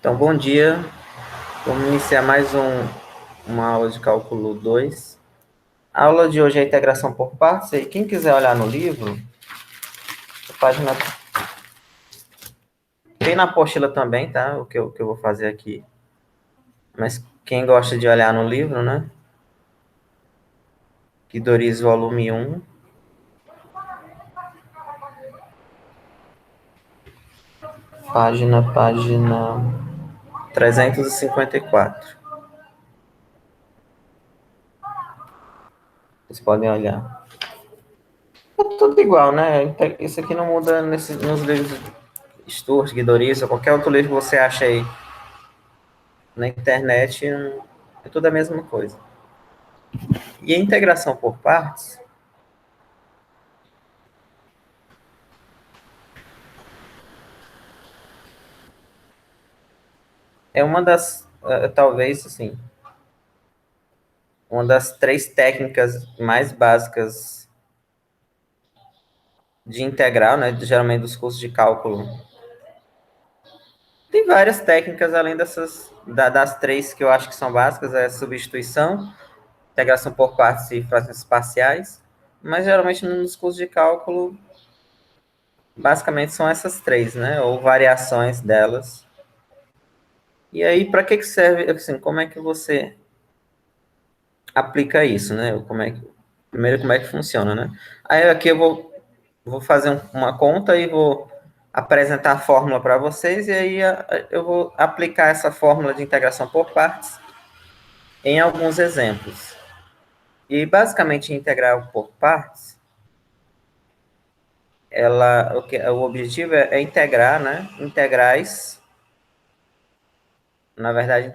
Então, bom dia. Vamos iniciar mais uma aula de cálculo 2. A aula de hoje é a integração por partes. E quem quiser olhar no livro, a página tem na apostila também, tá? O que eu vou fazer aqui. Mas quem gosta de olhar no livro, né? Guidoriz, volume 1. Página 354. Vocês podem olhar. É tudo igual, né? Isso aqui não muda nos livros Sturz, Guidoriz, ou qualquer outro livro que você acha aí na internet, é tudo a mesma coisa. E a integração por partes é uma das, talvez, assim, uma das três técnicas mais básicas de integral, né? Geralmente dos cursos de cálculo. Tem várias técnicas além das três que eu acho que são básicas, é substituição, integração por partes e frações parciais, mas geralmente nos cursos de cálculo, basicamente são essas três, né? Ou variações delas. E aí, para que serve, assim, como é que você aplica isso, né? Primeiro, como é que funciona, né? Aí aqui eu vou fazer uma conta e vou apresentar a fórmula para vocês, e aí eu vou aplicar essa fórmula de integração por partes em alguns exemplos. E basicamente integral por partes, o objetivo é integrar, né? Integrais, na verdade,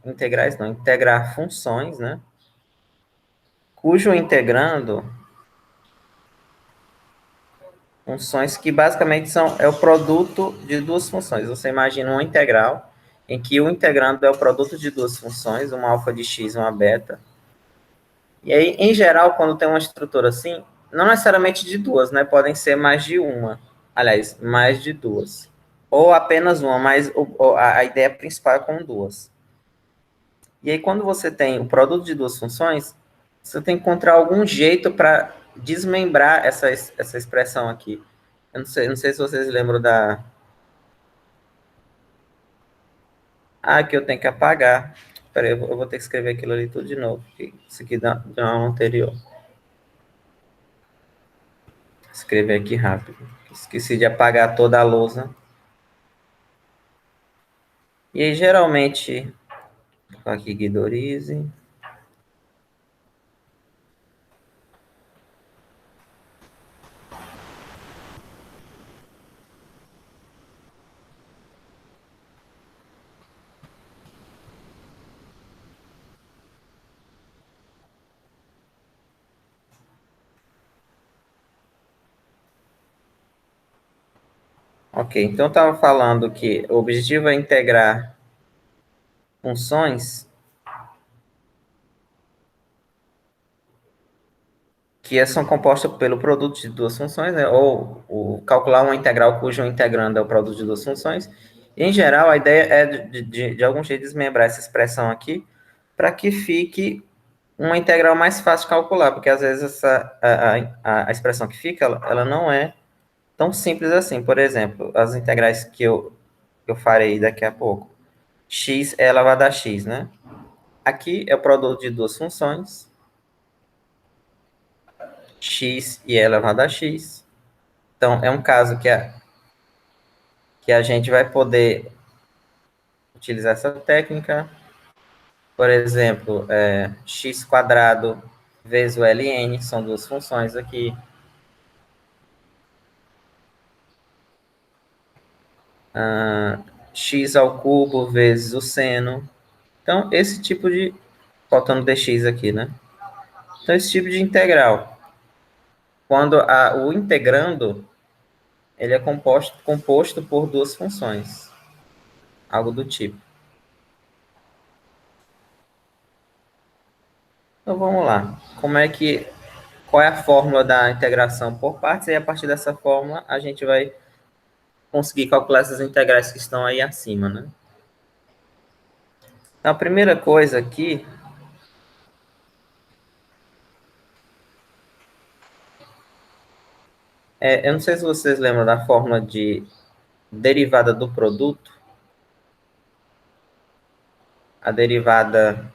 integrar funções, né? Cujo integrando funções que basicamente é o produto de duas funções. Você imagina uma integral em que o integrando é o produto de duas funções, uma alfa de x e uma beta. E aí, em geral, quando tem uma estrutura assim, não necessariamente de duas, né? Podem ser mais de uma. Aliás, mais de duas. Ou apenas uma, mas a ideia principal é com duas. E aí, quando você tem o produto de duas funções, você tem que encontrar algum jeito para desmembrar essa expressão aqui. Eu não sei se vocês lembram da... Ah, que eu tenho que apagar. Peraí, eu vou ter que escrever aquilo ali tudo de novo. Isso aqui da aula anterior. Escrever aqui rápido. Esqueci de apagar toda a lousa. E aí, geralmente... Aqui, Guidorize. Ok, então eu estava falando que o objetivo é integrar funções que são compostas pelo produto de duas funções, né? Ou calcular uma integral cujo integrando é o produto de duas funções. Em geral, a ideia é de algum jeito desmembrar essa expressão aqui para que fique uma integral mais fácil de calcular, porque às vezes a expressão que fica, ela não é tão simples assim. Por exemplo, as integrais que eu farei daqui a pouco. X é elevado a x, né? Aqui é o produto de duas funções, x e e elevado a x. Então, é um caso que a gente vai poder utilizar essa técnica. Por exemplo, x quadrado vezes o ln, são duas funções aqui. X ao cubo vezes o seno. Então, esse tipo de... Faltando dx aqui, né? Então, esse tipo de integral. Quando o integrando, ele é composto por duas funções. Algo do tipo. Então, vamos lá. Qual é a fórmula da integração por partes? E a partir dessa fórmula, a gente vai conseguir calcular essas integrais que estão aí acima, né? Então, a primeira coisa aqui, eu não sei se vocês lembram da fórmula de derivada do produto. A derivada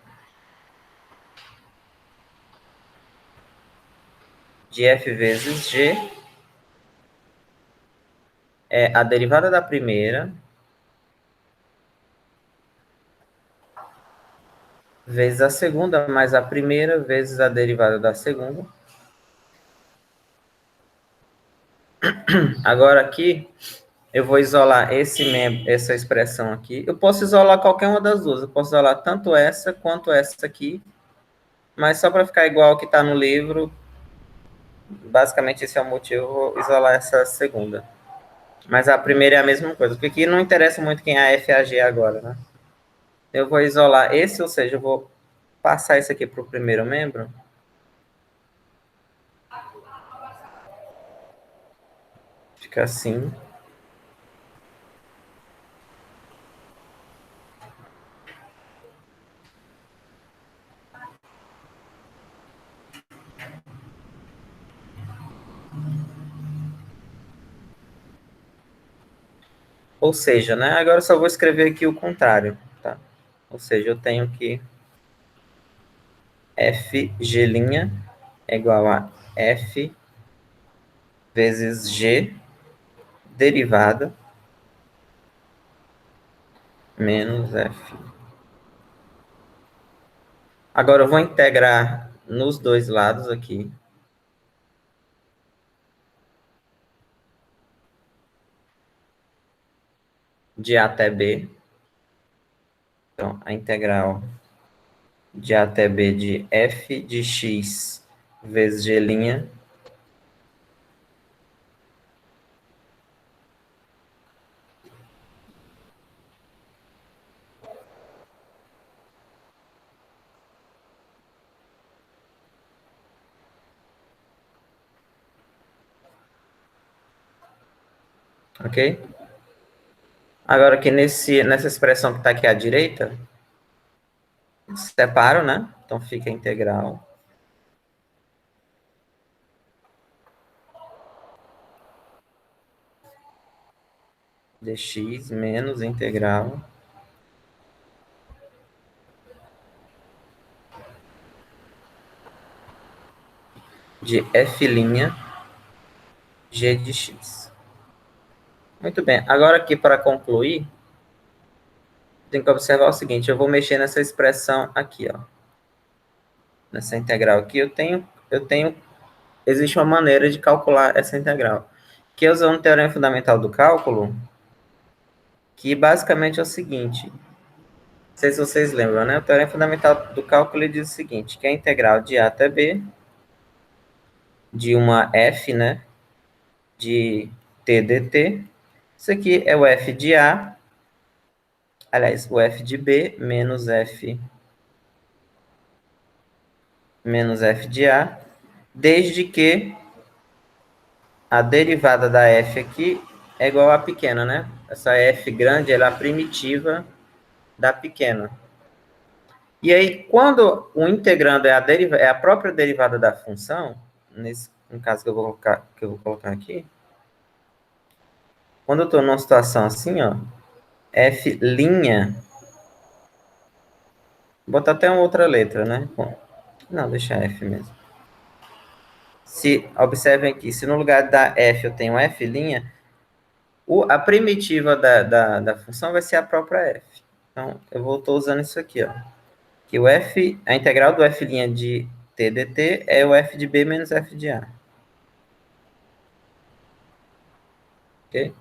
de f vezes g é a derivada da primeira vezes a segunda, mais a primeira vezes a derivada da segunda. Agora aqui, eu vou isolar essa expressão aqui. Eu posso isolar qualquer uma das duas. Eu posso isolar tanto essa quanto essa aqui. Mas só para ficar igual ao que está no livro, basicamente esse é o motivo, eu vou isolar essa segunda. Mas a primeira é a mesma coisa, porque aqui não interessa muito quem é a F e a G agora, né? Eu vou isolar esse, ou seja, eu vou passar isso aqui para o primeiro membro. Fica assim. Ou seja, né? Agora eu só vou escrever aqui o contrário, tá? Ou seja, eu tenho que FG' é igual a F vezes G derivada menos F. Agora eu vou integrar nos dois lados aqui. De A até B. Então, a integral de A até B de F de X vezes G'. Ok? Agora aqui nessa expressão que está aqui à direita, separo, né? Então fica a integral de x menos integral de f' g de x. Muito bem. Agora aqui para concluir, tem que observar o seguinte, eu vou mexer nessa expressão aqui, ó. Nessa integral aqui, existe uma maneira de calcular essa integral, que é usando o teorema fundamental do cálculo, que basicamente é o seguinte, não sei se vocês lembram, né? O teorema fundamental do cálculo ele diz o seguinte, que a integral de A até B, de uma f, né, de t dt, isso aqui é o f de A, aliás, o f de B menos f de A, desde que a derivada da f aqui é igual a pequena, né? Essa f grande ela é a primitiva da pequena. E aí, quando o integrando é a própria derivada da função, no caso que eu vou colocar aqui, quando eu estou numa situação assim, ó, f', vou botar até uma outra letra, né? Bom, não, deixa f mesmo. Se observem aqui, se no lugar da f eu tenho f', a primitiva da função vai ser a própria f. Então, eu estou usando isso aqui, ó. Que a integral do f' de t dt é o f de b menos f de a. Ok?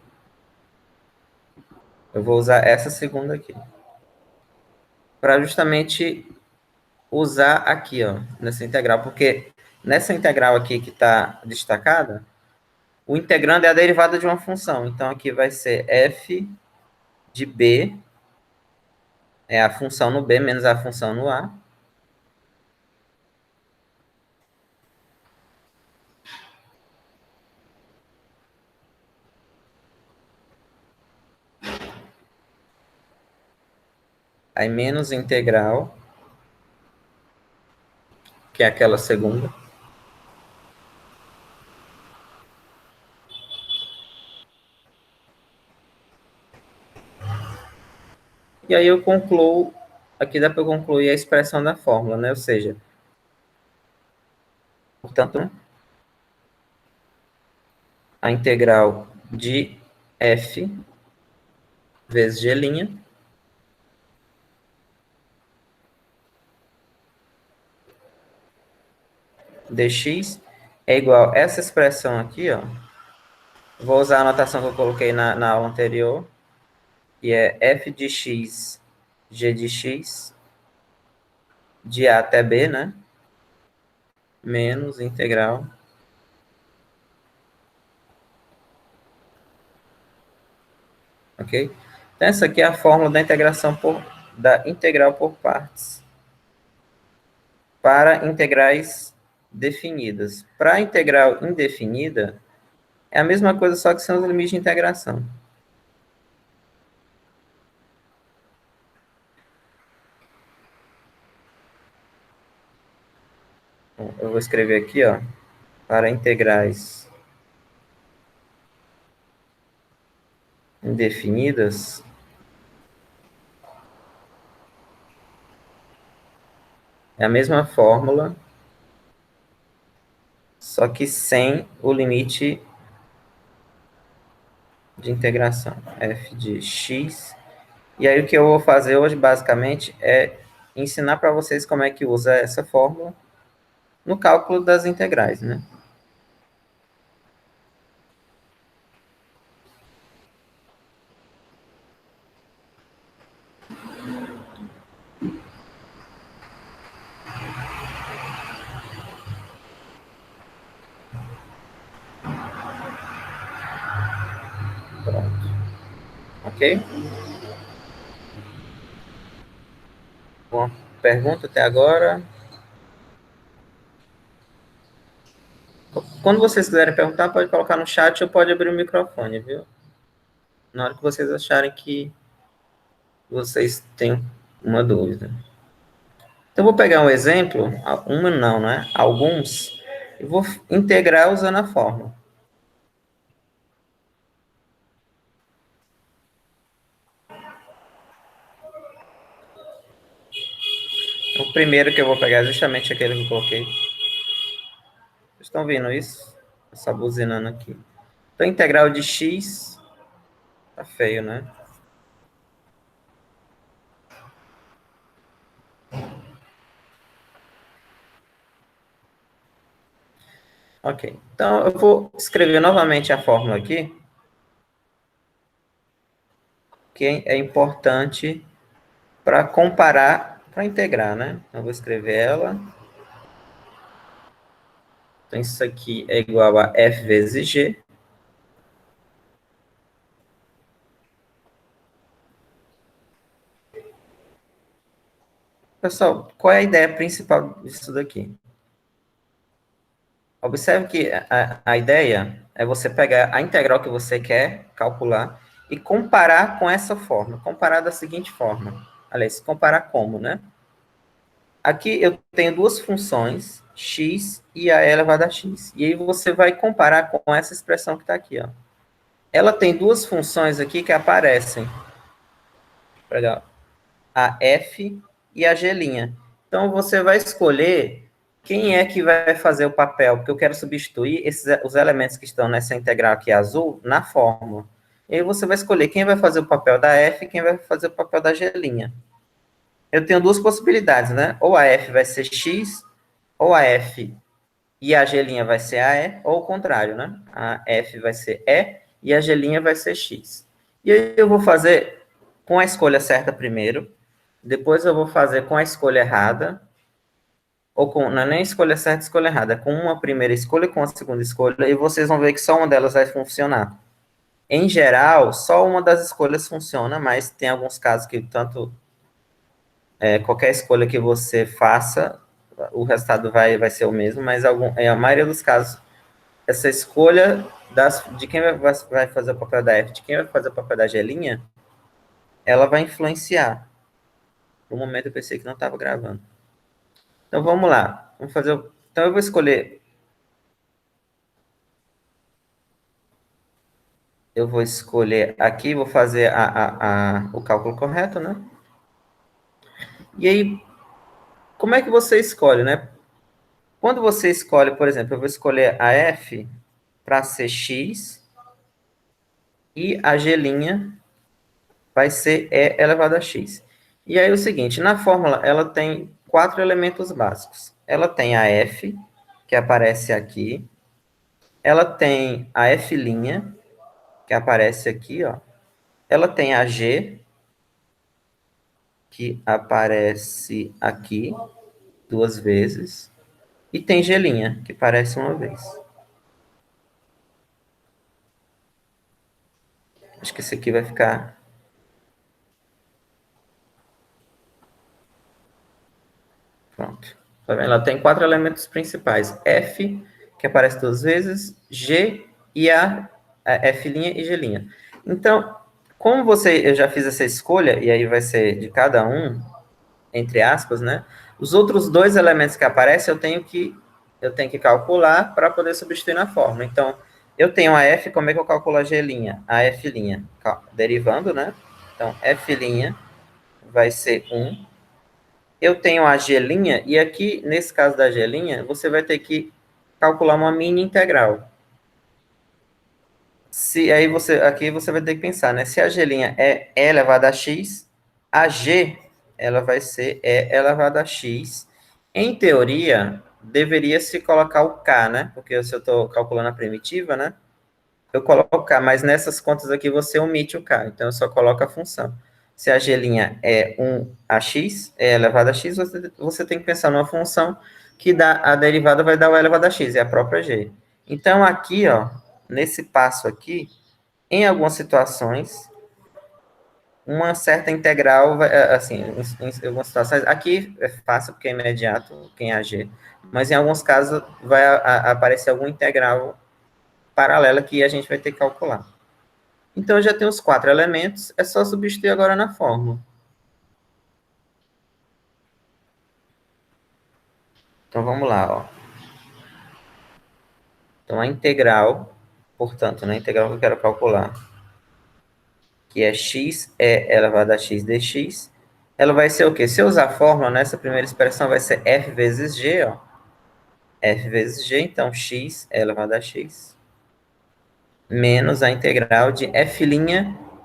Eu vou usar essa segunda aqui. Para justamente usar aqui, ó, nessa integral. Porque nessa integral aqui que está destacada, o integrando é a derivada de uma função. Então, aqui vai ser f de b, é a função no b menos a função no a. aí menos integral, que é aquela segunda. E aí eu concluo, aqui dá para eu concluir a expressão da fórmula, né? Ou seja, portanto, a integral de f vezes g' dx é igual a essa expressão aqui, ó. Vou usar a anotação que eu coloquei na aula anterior, que é f de x, g de x, de a até b, né? Menos integral. Ok? Então, essa aqui é a fórmula da da integral por partes para integrais definidas. Para a integral indefinida, é a mesma coisa, só que são os limites de integração. Bom, eu vou escrever aqui, ó, para integrais indefinidas, é a mesma fórmula, só que sem o limite de integração. F de x. E aí o que eu vou fazer hoje, basicamente, é ensinar para vocês como é que usa essa fórmula no cálculo das integrais, né? Pronto. Ok? Uma pergunta até agora? Quando vocês quiserem perguntar, pode colocar no chat ou pode abrir o microfone, viu? Na hora que vocês acharem que vocês têm uma dúvida. Então, eu vou pegar um exemplo, uma não, né? Alguns, e vou integrar usando a fórmula. O primeiro que eu vou pegar é justamente aquele que eu coloquei. Vocês estão vendo isso? Essa buzinando aqui. Então, integral de x, tá feio, né? Ok. Então, eu vou escrever novamente a fórmula aqui, que é importante para comparar, para integrar, né? Então, eu vou escrever ela. Então, isso aqui é igual a f vezes g. Pessoal, qual é a ideia principal disso daqui? Observe que a ideia é você pegar a integral que você quer calcular e comparar com essa forma. Comparar da seguinte forma. Aliás, comparar como, né? Aqui eu tenho duas funções, x e a elevado a x. E aí você vai comparar com essa expressão que está aqui, ó. Ela tem duas funções aqui que aparecem. Legal. A f e a g'. Então você vai escolher quem é que vai fazer o papel, porque eu quero substituir os elementos que estão nessa integral aqui azul na fórmula. E aí você vai escolher quem vai fazer o papel da f e quem vai fazer o papel da g'. Eu tenho duas possibilidades, né? Ou a f vai ser x, ou a f e a g' vai ser a e, ou o contrário, né? A f vai ser e e a g' vai ser x. E aí eu vou fazer com a escolha certa primeiro, depois eu vou fazer com a escolha errada, ou com, não é nem escolha certa e escolha errada, é com uma primeira escolha e com a segunda escolha, e vocês vão ver que só uma delas vai funcionar. Em geral, só uma das escolhas funciona, mas tem alguns casos que tanto qualquer escolha que você faça, o resultado vai ser o mesmo, mas a maioria dos casos, essa escolha de quem vai fazer o papel da F, de quem vai fazer o papel da G', ela vai influenciar. No momento eu pensei que não estava gravando. Então vamos lá. Vamos fazer. Então eu vou escolher. Eu vou escolher aqui, vou fazer o cálculo correto, né? E aí, como é que você escolhe, né? Quando você escolhe, por exemplo, eu vou escolher a f para ser x e a g' vai ser e elevado a x. E aí é o seguinte, na fórmula ela tem 4 elementos básicos. Ela tem a f, que aparece aqui. Ela tem a f', que aparece aqui, ó. Ela tem a g, que aparece aqui 2 vezes. E tem g', que aparece 1 vez. Acho que esse aqui vai ficar... Pronto. Tá vendo? Ela tem 4 elementos principais. F, que aparece 2 vezes, G e a F' e G'. Então, como eu já fiz essa escolha, e aí vai ser de cada um, entre aspas, né? Os outros 2 elementos que aparecem, eu tenho que calcular para poder substituir na fórmula. Então, eu tenho a F, como é que eu calculo a G'? A F', derivando, né? Então, F' vai ser 1. Eu tenho a G', e aqui, nesse caso da G', você vai ter que calcular uma mini integral. Aqui você vai ter que pensar, né? Se a G' é E elevado a x, a G, ela vai ser E elevado a x. Em teoria, deveria se colocar o K, né? Porque se eu estou calculando a primitiva, né? Eu coloco o K, mas nessas contas aqui você omite o K, então eu só coloco a função. Se a G' é 1 a x, é elevado a x, você tem que pensar numa função que dá a derivada vai dar o elevado a x, é a própria G. Então aqui, ó, nesse passo aqui, em algumas situações, uma certa integral, assim, em algumas situações, aqui é fácil porque é imediato, quem é a G, mas em alguns casos vai aparecer alguma integral paralela que a gente vai ter que calcular. Então, eu já tenho os 4 elementos, é só substituir agora na fórmula. Então, vamos lá, ó. Então, a integral, portanto, a integral que eu quero calcular, que é x elevado a x dx, ela vai ser o quê? Se eu usar a fórmula, nessa primeira expressão vai ser f vezes g, ó. F vezes g, então x elevado a x, menos a integral de f'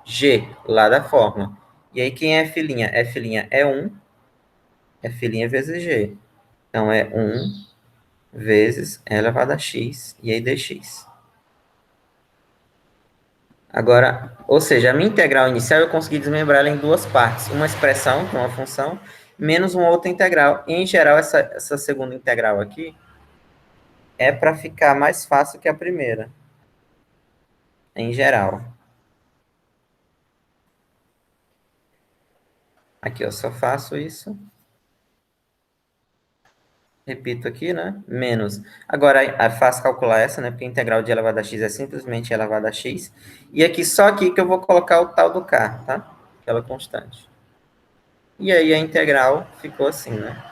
g, lá da fórmula. E aí, quem é f'? F' é 1, f' vezes g. Então, é 1 vezes e elevado a x, e aí dx. Agora, ou seja, a minha integral inicial eu consegui desmembrar ela em 2 partes. Uma expressão, que é uma função, menos uma outra integral. E, em geral, essa segunda integral aqui é para ficar mais fácil que a primeira. Em geral. Aqui eu só faço isso. Repito aqui, né? Menos. Agora é fácil calcular essa, né? Porque a integral de elevado a x é simplesmente elevado a x. E aqui, só aqui que eu vou colocar o tal do k, tá? Aquela constante. E aí a integral ficou assim, né?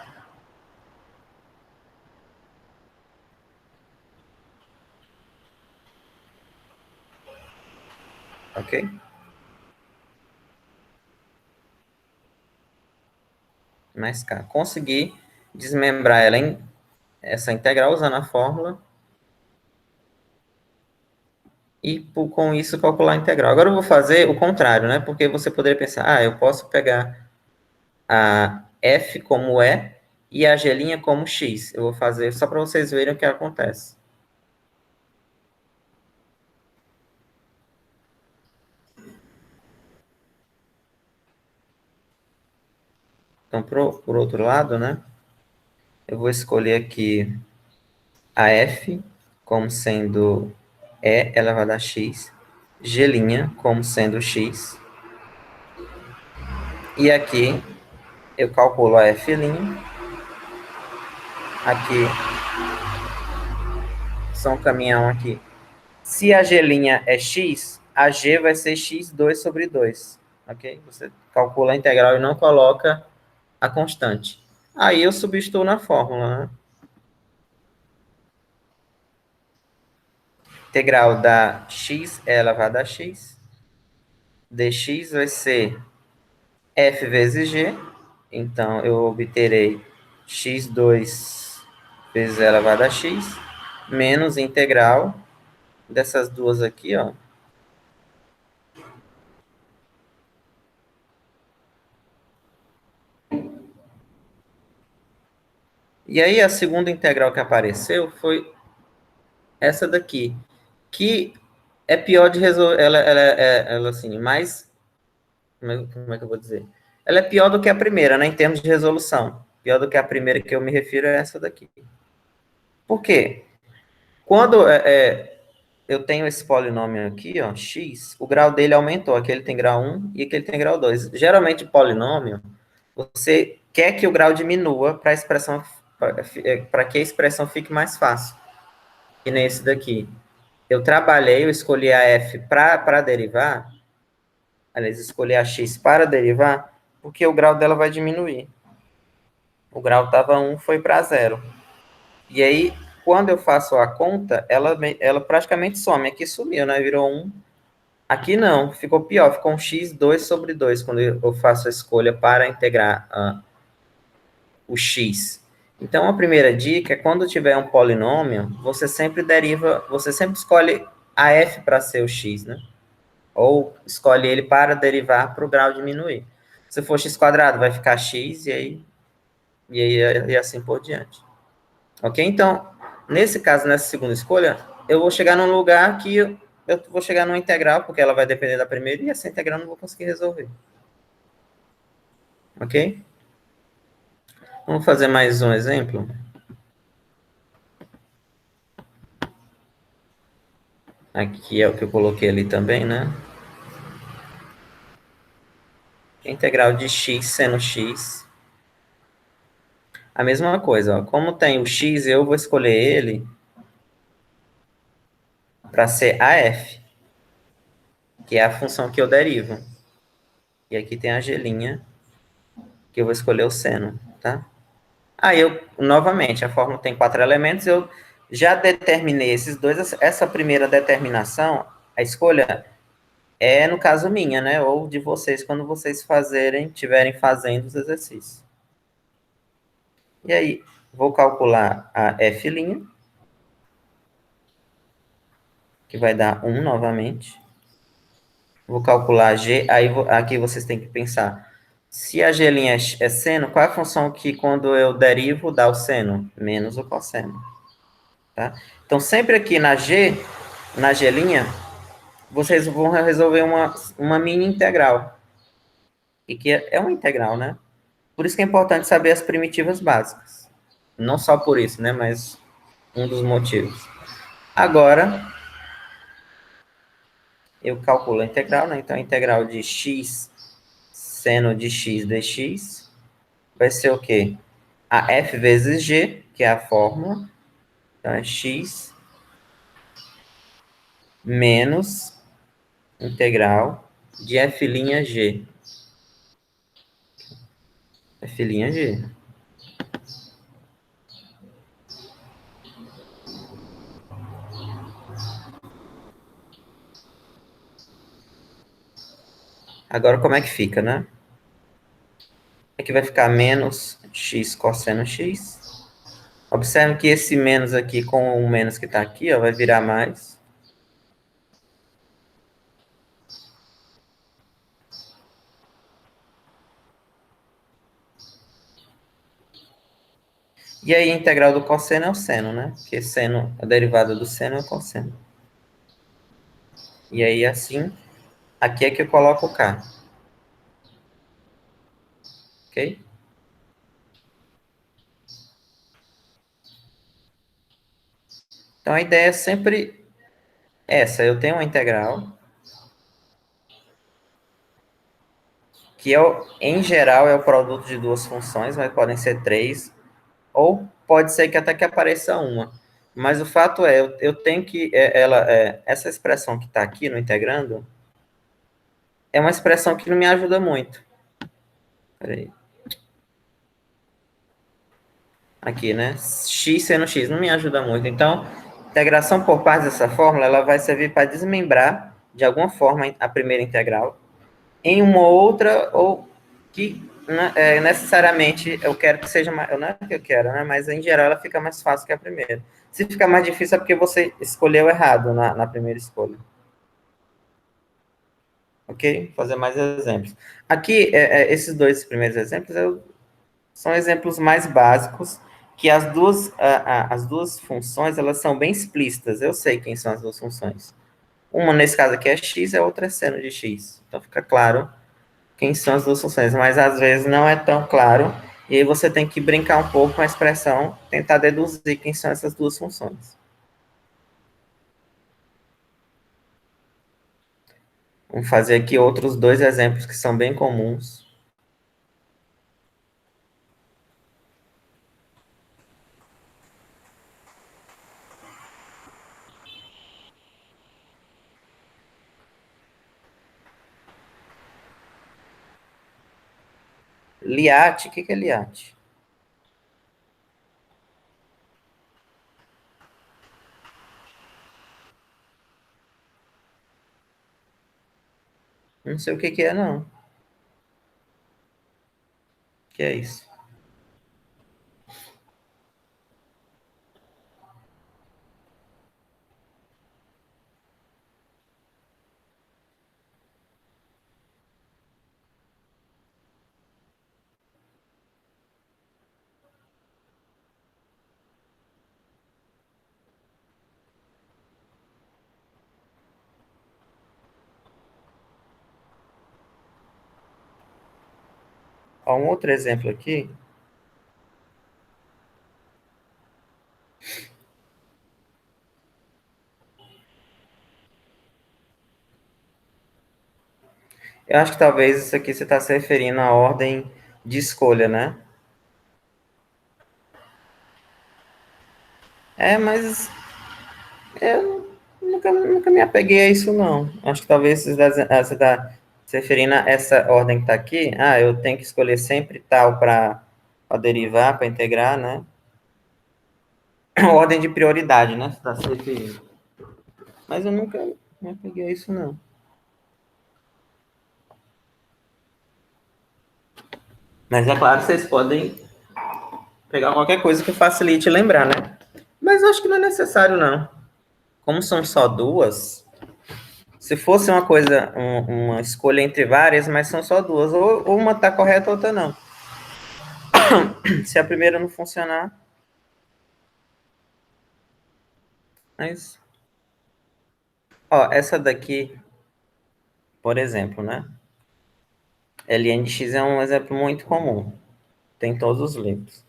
Ok? Mais k. Consegui desmembrar ela em essa integral usando a fórmula. E com isso calcular a integral. Agora eu vou fazer o contrário, né? Porque você poderia pensar, eu posso pegar a f como e a g' como x. Eu vou fazer só para vocês verem o que acontece. Então, por outro lado, né? Eu vou escolher aqui a f como sendo e elevado a x, g' como sendo x. E aqui eu calculo a f', aqui só um caminhão aqui. Se a g' é x, a g vai ser x2 sobre 2, ok? Você calcula a integral e não coloca a constante. Aí eu substituo na fórmula, né? Integral da x elevado a x, dx vai ser f vezes g, então eu obterei x2 vezes e elevado a x, menos integral dessas duas aqui, ó. E aí a segunda integral que apareceu foi essa daqui, que é pior de resolver, ela assim, mais, como é que eu vou dizer? Ela é pior do que a primeira, né, em termos de resolução. Pior do que a primeira que eu me refiro é essa daqui. Por quê? Quando eu tenho esse polinômio aqui, ó, x, o grau dele aumentou. Aqui ele tem grau 1 e aqui ele tem grau 2. Geralmente, polinômio, você quer que o grau diminua para a expressão, para que a expressão fique mais fácil. E nesse daqui, eu trabalhei, eu escolhi a f para derivar, aliás, escolhi a x para derivar, porque o grau dela vai diminuir. O grau estava 1, foi para 0. E aí, quando eu faço a conta, ela praticamente some. Aqui sumiu, né? Virou 1. Aqui não, ficou pior. Ficou um x2 sobre 2, quando eu faço a escolha para integrar o x. Então, a primeira dica é quando tiver um polinômio, você sempre deriva, você sempre escolhe a f para ser o x, né? Ou escolhe ele para derivar para o grau diminuir. Se for x quadrado, vai ficar x e assim por diante. Ok? Então, nesse caso, nessa segunda escolha, eu vou chegar num lugar que eu vou chegar numa integral, porque ela vai depender da primeira, e essa integral eu não vou conseguir resolver. Ok? Vamos fazer mais um exemplo? Aqui é o que eu coloquei ali também, né? Integral de x seno x. A mesma coisa, ó. Como tem o x, eu vou escolher ele para ser AF, que é a função que eu derivo. E aqui tem a gelinha, que eu vou escolher o seno, tá? Aí eu, novamente, a fórmula tem 4 elementos, eu já determinei esses dois, essa primeira determinação, a escolha é, no caso, minha, né? Ou de vocês, quando vocês tiverem fazendo os exercícios. E aí, vou calcular a F', que vai dar 1 novamente. Vou calcular a G, aí aqui vocês têm que pensar, se a G' é seno, qual é a função que quando eu derivo dá o seno? Menos o cosseno. Tá? Então, sempre aqui na G', vocês vão resolver uma mini integral. E que é uma integral, né? Por isso que é importante saber as primitivas básicas. Não só por isso, né? Mas um dos motivos. Agora, eu calculo a integral, né? Então, a integral de x seno de x dx vai ser o quê? A f vezes g, que é a fórmula. Então, é x menos integral de f'g. F'g. Agora, como é que fica, né? Aqui vai ficar menos x cosseno x. Observe que esse menos aqui com o menos que está aqui, ó, vai virar mais. E aí a integral do cosseno é o seno, né? Porque seno, a derivada do seno é o cosseno. E aí assim, aqui é que eu coloco o k. Ok? Então a ideia é sempre essa. Eu tenho uma integral que em geral é o produto de duas funções, mas podem ser três, ou pode ser que até que apareça uma. Mas o fato é, eu tenho que, essa expressão que está aqui no integrando, é uma expressão que não me ajuda muito. Peraí. aqui, né? X sendo X não me ajuda muito. Então, integração por partes dessa fórmula, ela vai servir para desmembrar, de alguma forma, a primeira integral em uma outra, ou que necessariamente eu quero que seja mais, não é que eu quero, né? Mas em geral ela fica mais fácil que a primeira. Se ficar mais difícil é porque você escolheu errado na primeira escolha. Ok? Vou fazer mais exemplos. Aqui, esses dois primeiros exemplos são exemplos mais básicos, que as duas funções elas são bem explícitas. Eu sei quem são as duas funções. Uma, nesse caso aqui, é x, a outra é seno de x. Então fica claro quem são as duas funções, mas às vezes não é tão claro, e aí você tem que brincar um pouco com a expressão, tentar deduzir quem são essas duas funções. Vamos fazer aqui outros dois exemplos que são bem comuns. Liat, o que é Liat? Não sei o que é, não. O que é isso? Ó, um outro exemplo aqui. Eu acho que talvez isso aqui você está se referindo à ordem de escolha, né? Mas eu nunca me apeguei a isso, não. Acho que talvez você está se referindo a essa ordem que está aqui. Ah, eu tenho que escolher sempre tal para derivar, para integrar, né? Ordem de prioridade, né? Você está se referindo. Mas eu nunca me apeguei a isso, não. Mas é claro, vocês podem pegar qualquer coisa que facilite lembrar, né? Mas acho que não é necessário, não. Como são só duas, se fosse uma coisa, uma escolha entre várias, mas são só duas, ou uma está correta, outra não. Se a primeira não funcionar, é isso. Ó, essa daqui, por exemplo, né? Ln de x é um exemplo muito comum. Tem todos os livros.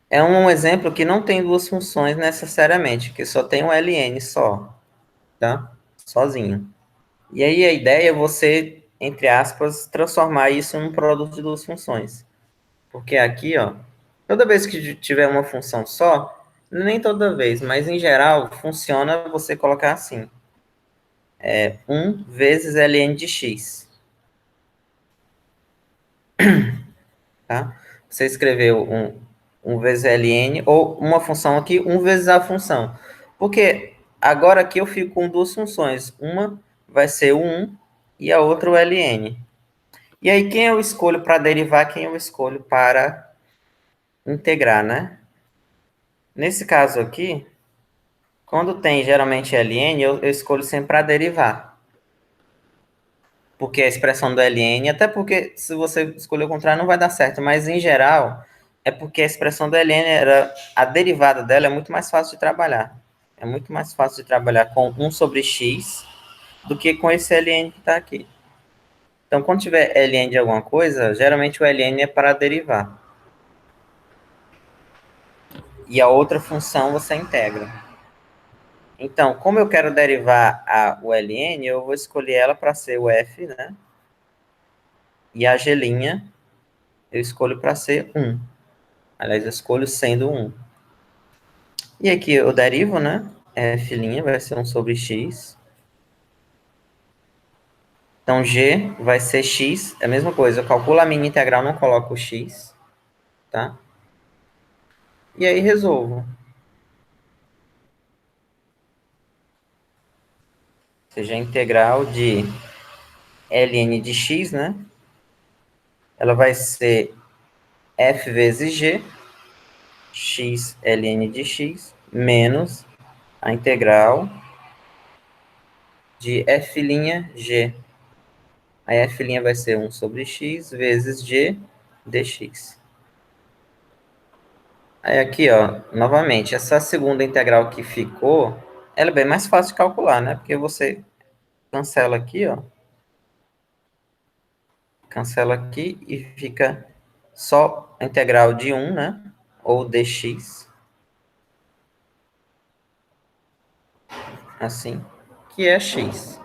É um exemplo que não tem duas funções necessariamente, que só tem um ln só, tá? Sozinho. E aí a ideia é você, entre aspas, transformar isso em um produto de duas funções. Porque aqui, ó, toda vez que tiver uma função só, nem toda vez, mas em geral, funciona você colocar assim. 1 vezes ln de x, tá? Você escreveu 1 vezes ln, ou uma função aqui, 1 vezes a função. Porque agora aqui eu fico com duas funções. Uma vai ser o 1 e a outra o ln. E aí, quem eu escolho para derivar, quem eu escolho para integrar, né? Nesse caso aqui, quando tem geralmente ln, eu escolho sempre para derivar. Porque a expressão do ln, até porque se você escolher o contrário não vai dar certo, mas em geral é porque a expressão do ln a derivada dela é muito mais fácil de trabalhar. É muito mais fácil de trabalhar com 1 sobre x do que com esse ln que está aqui. Então, quando tiver ln de alguma coisa, geralmente o ln é para derivar. E a outra função você integra. Então, como eu quero derivar o ln, eu vou escolher ela para ser o f, né? E a g' eu escolho para ser 1. Aliás, eu escolho sendo 1. E aqui eu derivo, né? F' vai ser 1 sobre x. Então, g vai ser x, é a mesma coisa. Eu calculo a minha integral, não coloco o x, tá? E aí resolvo. Ou seja, a integral de ln de x, né? Ela vai ser f vezes g, x ln de x, menos a integral de f'g. Aí f' vai ser 1 sobre x vezes g dx. Aí aqui, ó, novamente, essa segunda integral que ficou, ela é bem mais fácil de calcular, né? Porque você cancela aqui, ó. Cancela aqui e fica só a integral de 1, né? Ou dx, assim, que é x,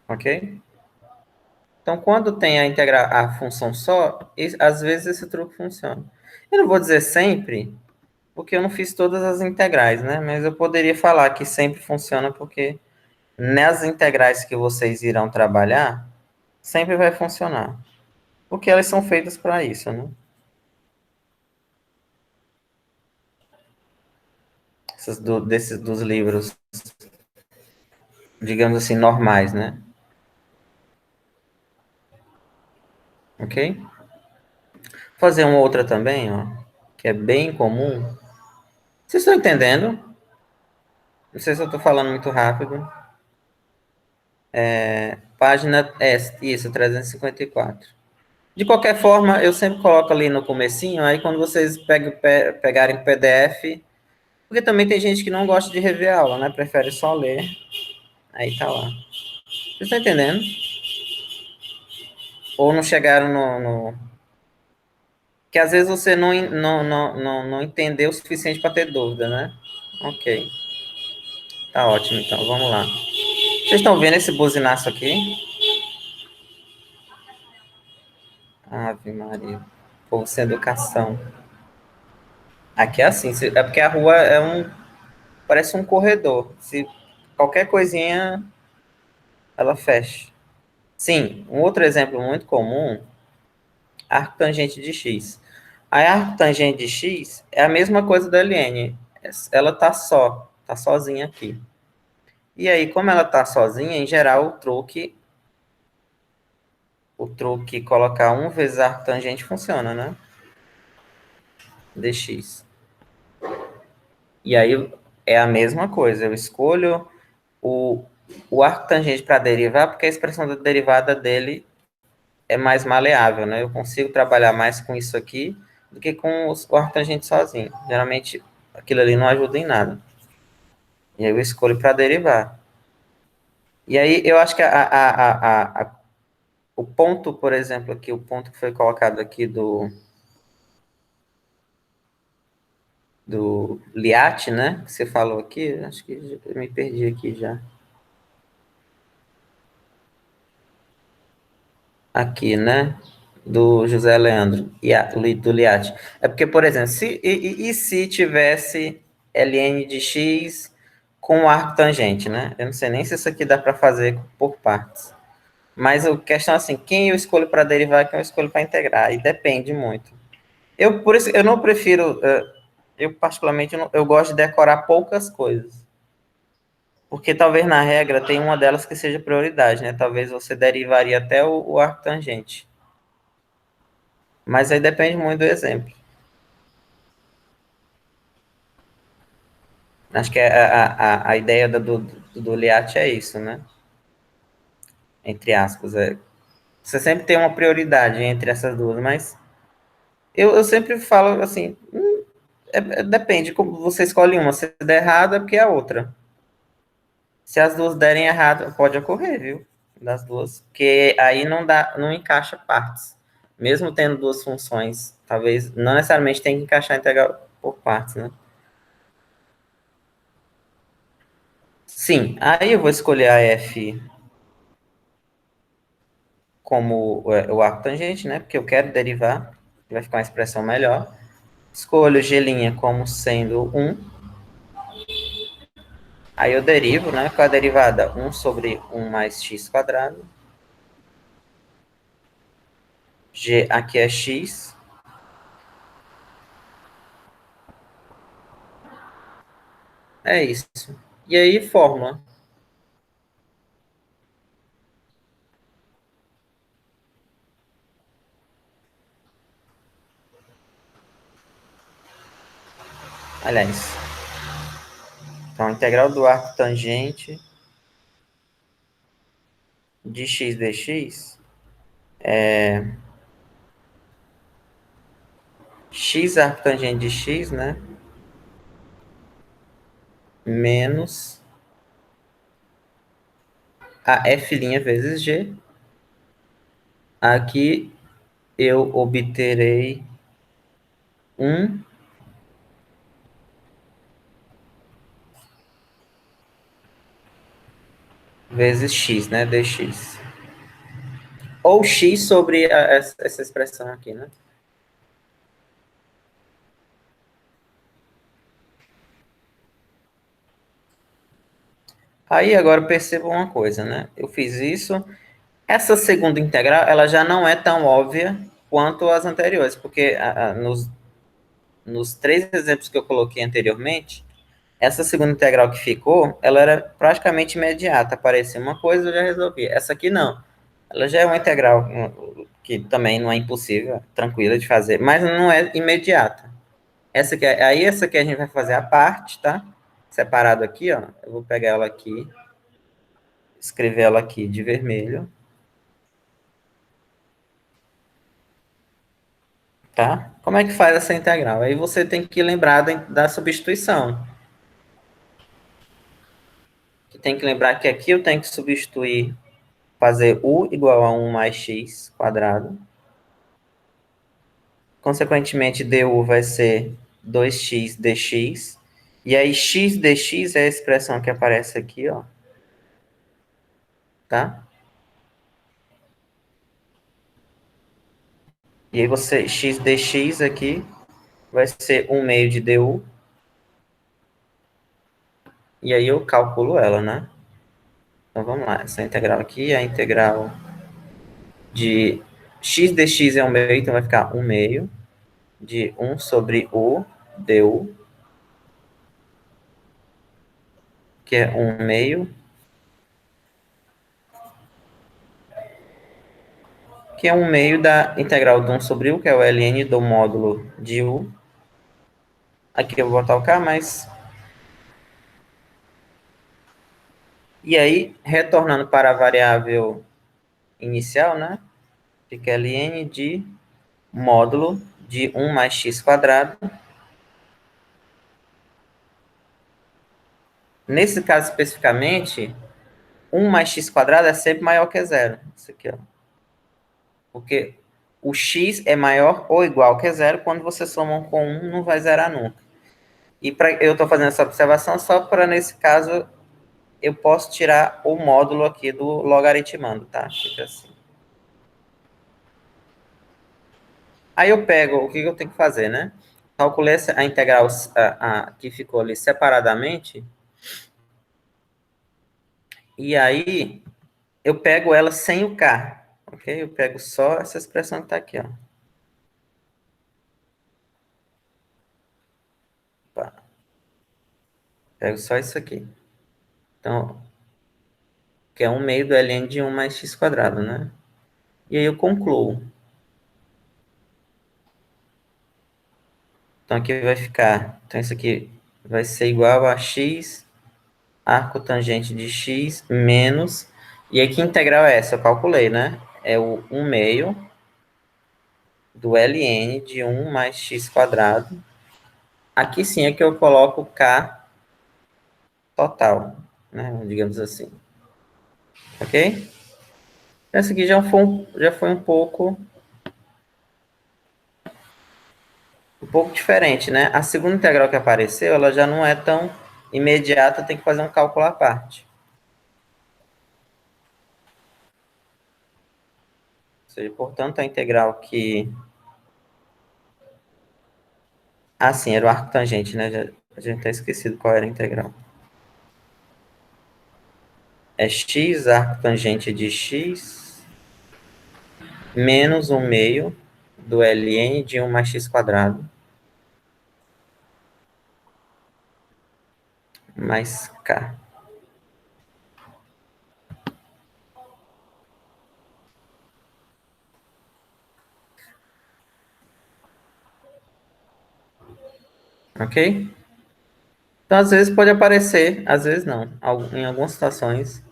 ok? Então, quando tem a integral, a função só, às vezes esse truque funciona. Eu não vou dizer sempre, porque eu não fiz todas as integrais, né? Mas eu poderia falar que sempre funciona, porque nas integrais que vocês irão trabalhar, sempre vai funcionar. Porque elas são feitas para isso, né? Desses dos livros, digamos assim, normais, né? Ok? Vou fazer uma outra também, ó, que é bem comum. Vocês estão entendendo? Não sei se eu estou falando muito rápido. Página, isso, 354. De qualquer forma, eu sempre coloco ali no comecinho, aí quando vocês pegarem o PDF, porque também tem gente que não gosta de rever a aula, né? Prefere só ler, aí tá lá. Vocês estão entendendo? Ou não chegaram que às vezes você não entendeu o suficiente para ter dúvida, né? Ok, tá ótimo então, vamos lá. Vocês estão vendo esse buzinaço aqui? Ave Maria, povo sem educação. Aqui é assim, é porque a rua parece um corredor. Se qualquer coisinha, ela fecha. Sim, um outro exemplo muito comum, arco tangente de x. A arco tangente de x é a mesma coisa da ln. Ela tá sozinha aqui. E aí, como ela tá sozinha, em geral, o truque colocar 1 vezes arco tangente funciona, né? Dx. E aí é a mesma coisa. Eu escolho o, o arco tangente para derivar, porque a expressão da derivada dele é mais maleável, né? Eu consigo trabalhar mais com isso aqui do que com o arco tangente sozinho. Geralmente, aquilo ali não ajuda em nada. E aí eu escolho para derivar. E aí eu acho que o ponto, por exemplo, aqui, o ponto que foi colocado aqui do Liat, né? Que você falou aqui, acho que eu me perdi aqui já. Aqui, né? Do José Leandro, do Liat. É porque, por exemplo, se tivesse ln de x com arco tangente, né? Eu não sei nem se isso aqui dá para fazer por partes. Mas a questão é assim, quem eu escolho para derivar e quem eu escolho para integrar, e depende muito. Por isso, eu não prefiro, eu particularmente, eu gosto de decorar poucas coisas. Porque talvez na regra tenha uma delas que seja prioridade, né? Talvez você derivaria até o arco tangente. Mas aí depende muito do exemplo. Acho que a ideia do Liat é isso, né? Entre aspas. Você sempre tem uma prioridade entre essas duas, mas eu sempre falo assim, depende, como você escolhe uma, se der errado é porque é a outra. Se as duas derem errado, pode ocorrer, viu? Das duas, porque aí não encaixa partes. Mesmo tendo duas funções, talvez não necessariamente tem que encaixar integral por partes, né? Sim, aí eu vou escolher a f como o arco tangente, né? Porque eu quero derivar, vai ficar uma expressão melhor. Escolho g' como sendo 1. Aí eu derivo, né? Com a derivada 1 sobre 1 mais x quadrado. G aqui é x. É isso. E aí, fórmula. Aliás, então, a integral do arco tangente de x dx é x arco tangente de x, né? Menos a f' vezes g. Aqui eu obterei 1 vezes x, né? Dx. Ou x sobre essa expressão aqui, né? Aí agora perceba uma coisa, né? Eu fiz isso. Essa segunda integral, ela já não é tão óbvia quanto as anteriores, porque nos três exemplos que eu coloquei anteriormente, essa segunda integral que ficou, ela era praticamente imediata. Aparecia uma coisa, eu já resolvia. Essa aqui não. Ela já é uma integral que também não é impossível, tranquila de fazer, mas não é imediata. Essa aqui, aí essa aqui a gente vai fazer a parte, tá? Separado aqui, ó. Eu vou pegar ela aqui, escrever ela aqui de vermelho, tá? Como é que faz essa integral? Aí você tem que lembrar da substituição. Tem que lembrar que aqui eu tenho que substituir, fazer u igual a 1 mais x quadrado. Consequentemente, du vai ser 2x dx. E aí, x dx é a expressão que aparece aqui, ó. Tá? E aí, você, x dx aqui vai ser 1 meio de du. E aí, eu calculo ela, né? Então, vamos lá. Essa integral aqui é a integral de x dx é 1 meio, então vai ficar 1 meio de 1 sobre u du, que é 1 meio, que é 1 meio da integral de 1 sobre u, que é o ln do módulo de u. Aqui eu vou botar o k, mas... E aí, retornando para a variável inicial, né? Fica ln de módulo de 1 mais x quadrado. Nesse caso especificamente, 1 mais x quadrado é sempre maior que zero. Isso aqui, ó. Porque o x é maior ou igual que zero, quando você soma um com 1, não vai zerar nunca. E eu estou fazendo essa observação só para, nesse caso, eu posso tirar o módulo aqui do logaritmando, tá? Fica assim. Aí eu pego, o que eu tenho que fazer, né? Calculei a integral que ficou ali separadamente, e aí eu pego ela sem o k, ok? Eu pego só essa expressão que está aqui, ó. Opa. Pego só isso aqui. Então, que é 1 meio do ln de 1 mais x quadrado, né? E aí eu concluo. Então aqui vai ficar, então isso aqui vai ser igual a x arco tangente de x menos, e aí que integral é essa? Eu calculei, né? É o 1 meio do ln de 1 mais x quadrado. Aqui sim é que eu coloco k total, né? Digamos assim. Ok? Essa aqui já foi um pouco diferente, né? A segunda integral que apareceu, ela já não é tão imediata, tem que fazer um cálculo à parte. Ou seja, portanto, a integral que... Ah, sim, era o arco tangente, né? A gente tá esquecido qual era a integral. É x arco tangente de x menos 1 meio do ln de 1 mais x quadrado mais k. Ok? Então, às vezes pode aparecer, às vezes não, em algumas situações,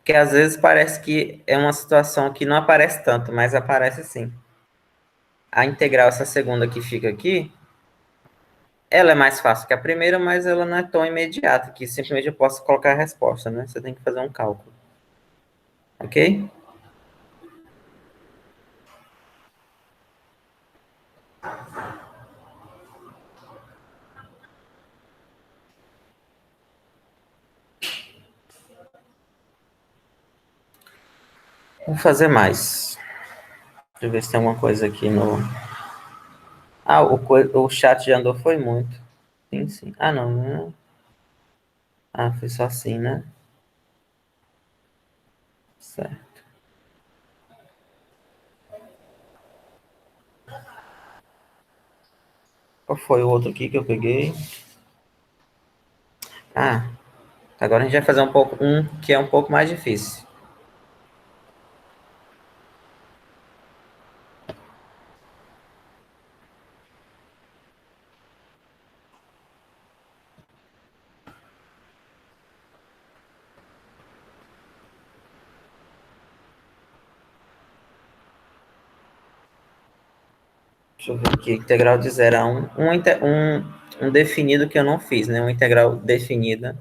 que às vezes parece que é uma situação que não aparece tanto, mas aparece sim. A integral, essa segunda que fica aqui, ela é mais fácil que a primeira, mas ela não é tão imediata, que simplesmente eu posso colocar a resposta, né? Você tem que fazer um cálculo. Ok? Vamos fazer mais. Deixa eu ver se tem alguma coisa aqui no... Ah, o chat já andou, foi muito. Sim, sim. Ah, não, não. Ah, foi só assim, né? Certo. Qual foi o outro aqui que eu peguei? Ah, agora a gente vai fazer um que é um pouco mais difícil. Deixa eu ver aqui. Integral de 0 a 1. Um definido que eu não fiz, né? Uma integral definida.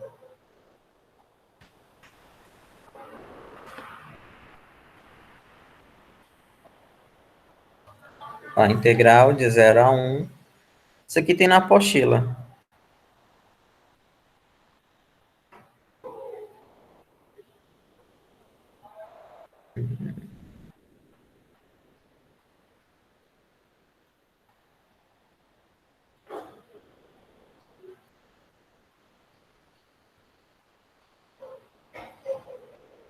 Ó, integral de 0 a 1. Isso aqui tem na apostila.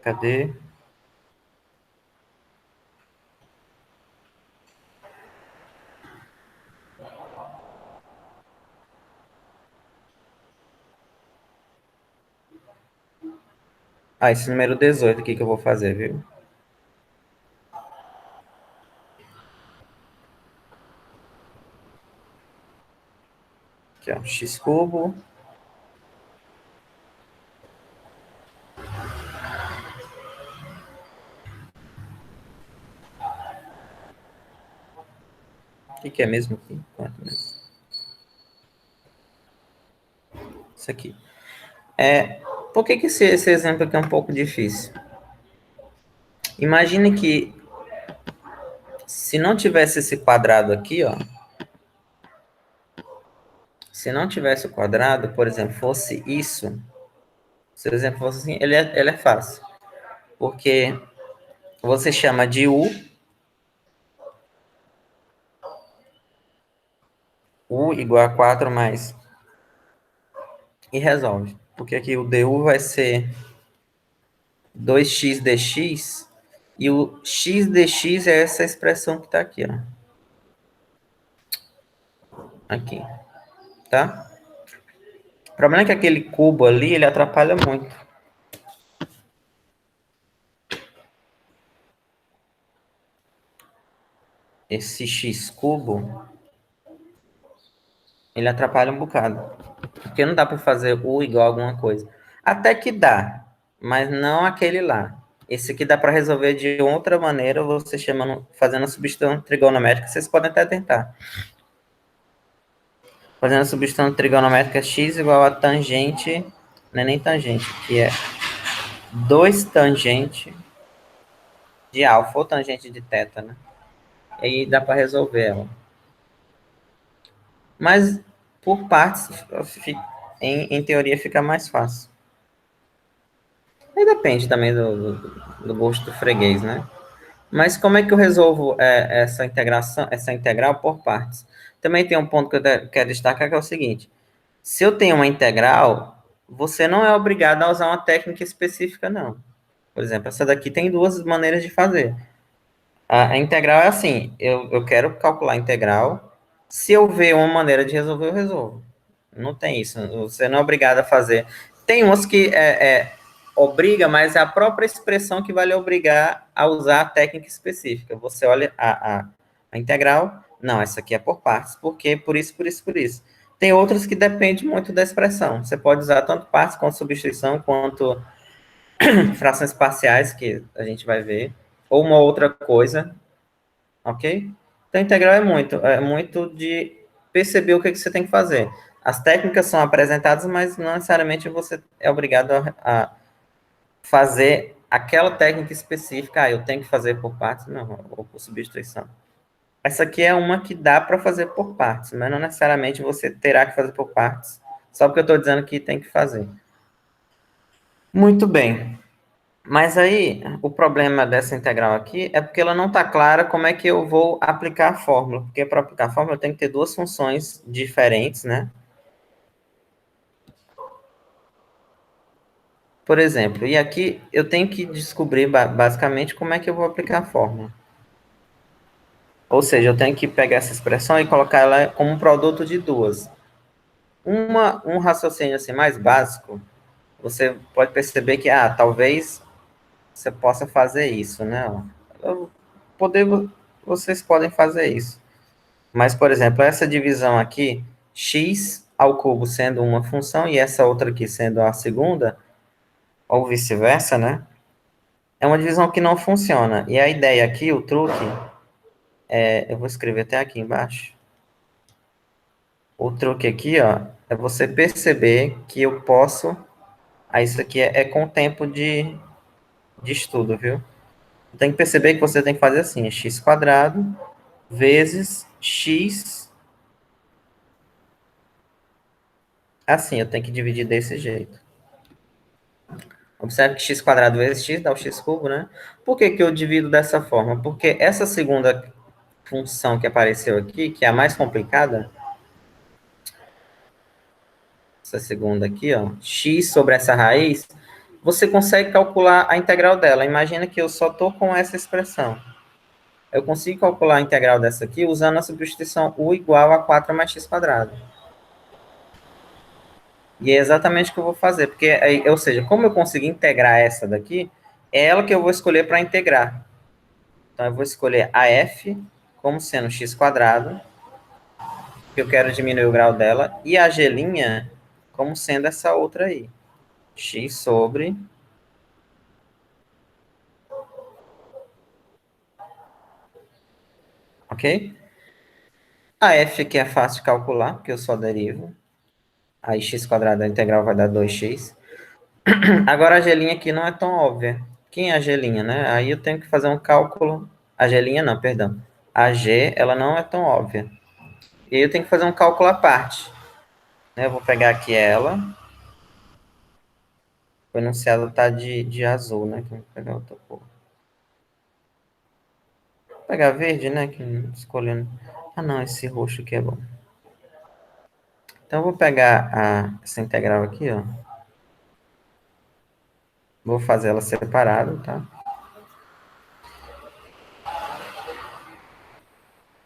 Cadê? Ah, esse número 18 aqui que eu vou fazer, viu? Aqui, ó. X cubo. O que é mesmo aqui? Quanto mesmo? Isso aqui. Por que esse exemplo aqui é um pouco difícil? Imagine que se não tivesse esse quadrado aqui, ó. Se não tivesse o quadrado, por exemplo, fosse isso. Se o exemplo fosse assim, ele é fácil. Porque você chama de U igual a 4 mais, e resolve. Porque aqui o du vai ser 2x dx, e o x dx é essa expressão que está aqui, ó. Aqui, tá? O problema é que aquele cubo ali, ele atrapalha muito. Esse x cubo, ele atrapalha um bocado. Porque não dá para fazer u igual a alguma coisa. Até que dá, mas não aquele lá. Esse aqui dá para resolver de outra maneira, você chamando, fazendo a substituição trigonométrica, vocês podem até tentar. Fazendo a substituição trigonométrica x igual a tangente, não é nem tangente, que é 2 tangente de alfa, ou tangente de θ, né? E aí dá para resolver ela. Mas, por partes, em teoria fica mais fácil. Aí depende também do gosto do freguês, né? Mas como é que eu resolvo essa integração, essa integral por partes? Também tem um ponto que eu quero destacar, que é o seguinte. Se eu tenho uma integral, você não é obrigado a usar uma técnica específica, não. Por exemplo, essa daqui tem duas maneiras de fazer. A integral é assim, eu quero calcular a integral. Se eu ver uma maneira de resolver, eu resolvo. Não tem isso. Você não é obrigado a fazer. Tem umas que obriga, mas é a própria expressão que vai lhe obrigar a usar a técnica específica. Você olha a integral, não, essa aqui é por partes. Por quê? Por isso, por isso, por isso. Tem outras que dependem muito da expressão. Você pode usar tanto partes quanto substituição, quanto frações parciais, que a gente vai ver, ou uma outra coisa, ok? Então, integral é muito de perceber o que, que você tem que fazer. As técnicas são apresentadas, mas não necessariamente você é obrigado a fazer aquela técnica específica. Ah, eu tenho que fazer por partes, não, ou por substituição. Essa aqui é uma que dá para fazer por partes, mas não necessariamente você terá que fazer por partes, só porque eu estou dizendo que tem que fazer. Muito bem. Mas aí, o problema dessa integral aqui é porque ela não está clara como é que eu vou aplicar a fórmula. Porque para aplicar a fórmula eu tenho que ter duas funções diferentes, né? Por exemplo, e aqui eu tenho que descobrir basicamente como é que eu vou aplicar a fórmula. Ou seja, eu tenho que pegar essa expressão e colocar ela como um produto de duas. Um raciocínio assim mais básico, você pode perceber que, talvez você possa fazer isso, né? Eu, poder, vocês podem fazer isso. Mas, por exemplo, essa divisão aqui, x ao cubo sendo uma função e essa outra aqui sendo a segunda, ou vice-versa, né? É uma divisão que não funciona. E a ideia aqui, o truque, eu vou escrever até aqui embaixo. O truque aqui, ó, é você perceber que eu posso. Isso aqui é com tempo de estudo, viu? Tem que perceber que você tem que fazer assim: x quadrado vezes x. Assim, eu tenho que dividir desse jeito. Observe que x quadrado vezes x dá o x cubo, né? Por que que eu divido dessa forma? Porque essa segunda função que apareceu aqui, que é a mais complicada, essa segunda aqui, ó, x sobre essa raiz, você consegue calcular a integral dela. Imagina que eu só estou com essa expressão. Eu consigo calcular a integral dessa aqui usando a substituição u igual a 4 mais x quadrado. E é exatamente o que eu vou fazer, porque, ou seja, como eu consigo integrar essa daqui, é ela que eu vou escolher para integrar. Então, eu vou escolher a f como sendo x quadrado, que eu quero diminuir o grau dela, e a g' como sendo essa outra aí, x sobre... Ok? A f aqui é fácil de calcular, porque eu só derivo. Aí x quadrado da integral vai dar 2x. Agora a g' aqui não é tão óbvia. Quem é a g', né? Aí eu tenho que fazer um cálculo... A g' não, perdão. A g, ela não é tão óbvia. E aí eu tenho que fazer um cálculo à parte. Né? Eu vou pegar aqui ela. O enunciado tá de azul, né? Que eu vou pegar outra cor. Vou pegar verde, né? Que escolhendo. Ah, não, esse roxo aqui é bom. Então eu vou pegar essa integral aqui, ó. Vou fazer ela separada, tá?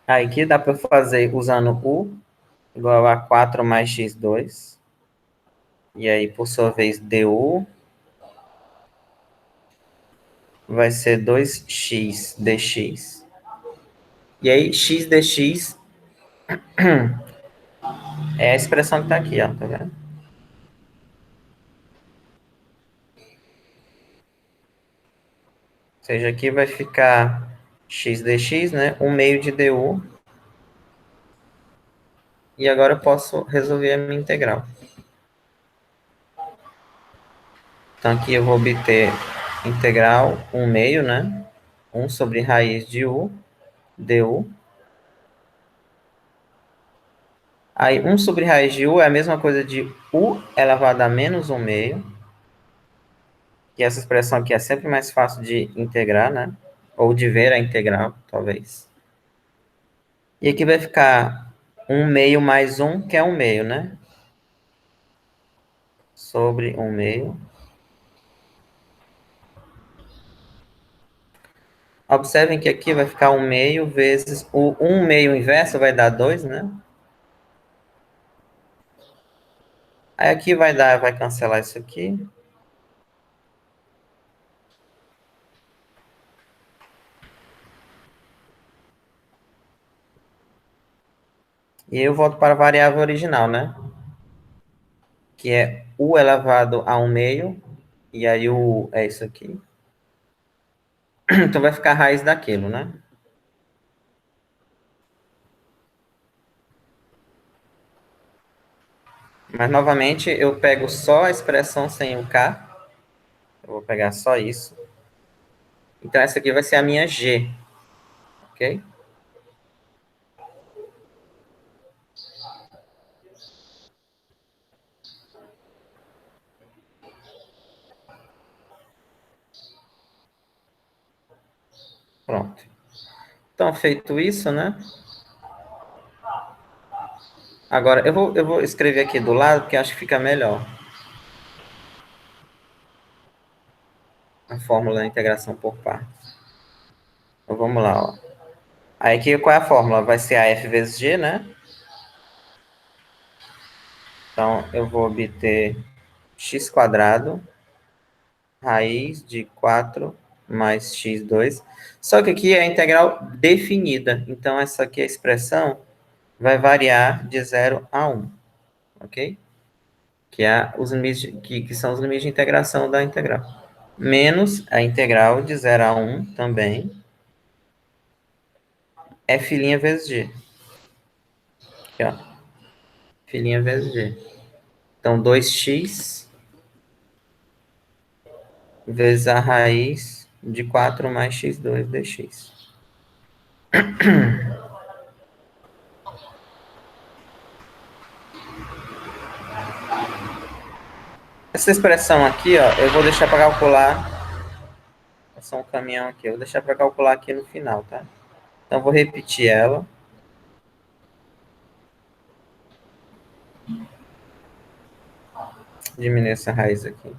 Aí aqui dá para fazer usando u igual a 4 mais x2. E aí, por sua vez, du vai ser 2x dx. E aí, x dx é a expressão que está aqui, ó, tá vendo? Ou seja, aqui vai ficar x dx, né? 1 meio de du. E agora eu posso resolver a minha integral. Então, aqui eu vou obter integral 1 meio, né? 1 sobre raiz de u, du. Aí, 1 sobre raiz de u é a mesma coisa de u elevado a menos 1 meio. Que essa expressão aqui é sempre mais fácil de integrar, né? Ou de ver a integral, talvez. E aqui vai ficar 1 meio mais 1, que é 1 meio, né? Sobre 1 meio. Observem que aqui vai ficar 1 meio vezes... O 1 meio inverso vai dar 2, né? Aí aqui vai cancelar isso aqui. E eu volto para a variável original, né? Que é u elevado a 1 meio. E aí o é isso aqui. Então vai ficar a raiz daquilo, né? Mas novamente eu pego só a expressão sem o k. Eu vou pegar só isso. Então essa aqui vai ser a minha g. Ok? Pronto. Então, feito isso, né? Agora, eu vou escrever aqui do lado, porque acho que fica melhor. A fórmula da integração por partes. Então, vamos lá, ó. Aí aqui, qual é a fórmula? Vai ser a f vezes g, né? Então, eu vou obter x quadrado, raiz de 4 mais x2. Só que aqui é a integral definida. Então, essa aqui, a expressão, vai variar de 0 a 1. Ok? Que, é os limites, que são os limites de integração da integral. Menos a integral de 0 a 1 também, f' vezes g. Aqui, ó. F' vezes g. Então, 2x vezes a raiz de 4 mais x2 dx. Essa expressão aqui, ó, eu vou deixar para calcular. Passar um caminhão aqui. Eu vou deixar para calcular aqui no final, tá? Então, eu vou repetir ela. Diminuir essa raiz aqui.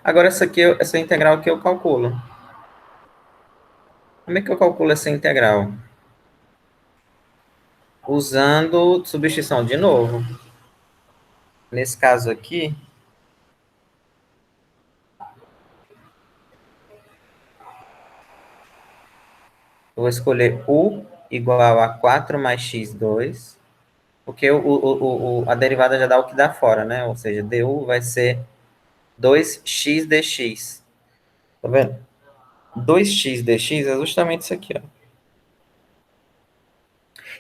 Agora, essa integral aqui eu calculo. Como é que eu calculo essa integral? Usando substituição de novo. Nesse caso aqui, eu vou escolher u igual a 4 mais x2, porque a derivada já dá o que dá fora, né? Ou seja, du vai ser 2x dx. Tá vendo? 2x dx é justamente isso aqui, ó.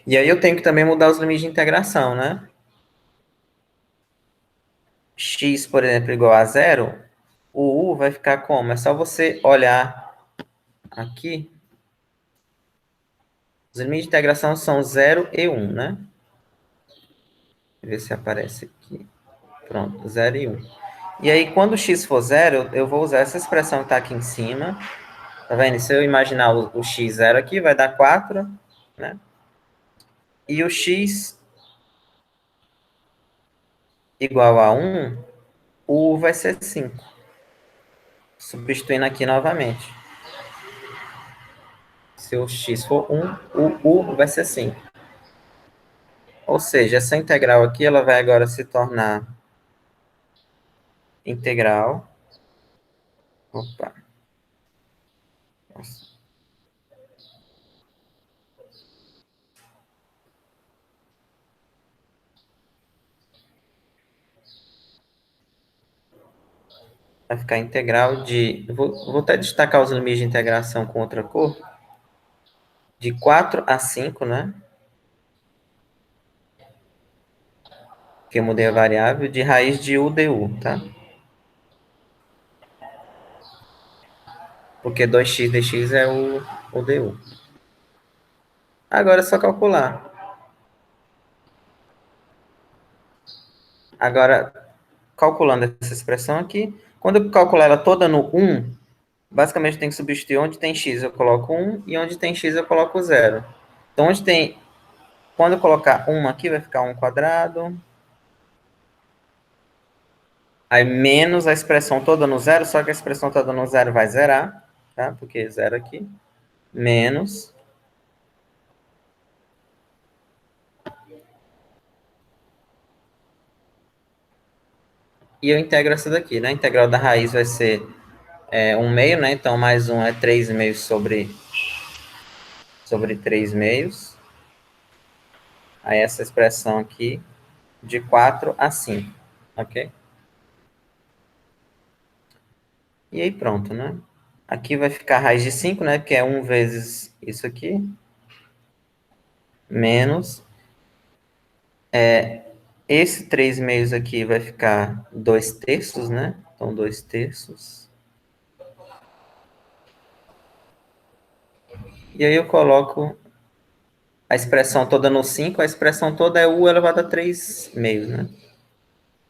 E aí eu tenho que também mudar os limites de integração, né? X, por exemplo, igual a zero, o u vai ficar como? É só você olhar aqui. Os limites de integração são 0 e 1, né? Ver se aparece aqui. Pronto, 0 e 1. E aí, quando x for 0, eu vou usar essa expressão que está aqui em cima. Tá vendo? Se eu imaginar o x 0 aqui, vai dar 4, né? E o x igual a 1, o u vai ser 5. Substituindo aqui novamente. Se o x for 1, o u vai ser 5. Ou seja, essa integral aqui, ela vai agora se tornar integral. Opa. Nossa. Vai ficar integral de... Vou até destacar os limites de integração com outra cor. De 4 a 5, né? Que eu mudei a variável, de raiz de u du, tá? Porque 2x dx é o du. Agora é só calcular. Agora, calculando essa expressão aqui, quando eu calcular ela toda no 1, basicamente eu tenho que substituir onde tem x eu coloco 1 e onde tem x eu coloco 0. Então, quando eu colocar 1 aqui, vai ficar 1 quadrado. Aí menos a expressão toda no zero, só que a expressão toda no zero vai zerar, tá? Porque zero aqui. Menos. E eu integro essa daqui, né? A integral da raiz vai ser 1 meio, né? Então, mais 1 é 3 meios sobre 3 meios. Aí essa expressão aqui, de 4 a 5, ok? E aí pronto, né? Aqui vai ficar a raiz de 5, né? Que é 1 vezes isso aqui, menos. Esse 3 meios aqui vai ficar 2 terços, né? Então, 2 terços. E aí eu coloco a expressão toda no 5, a expressão toda é u elevado a 3 meios, né?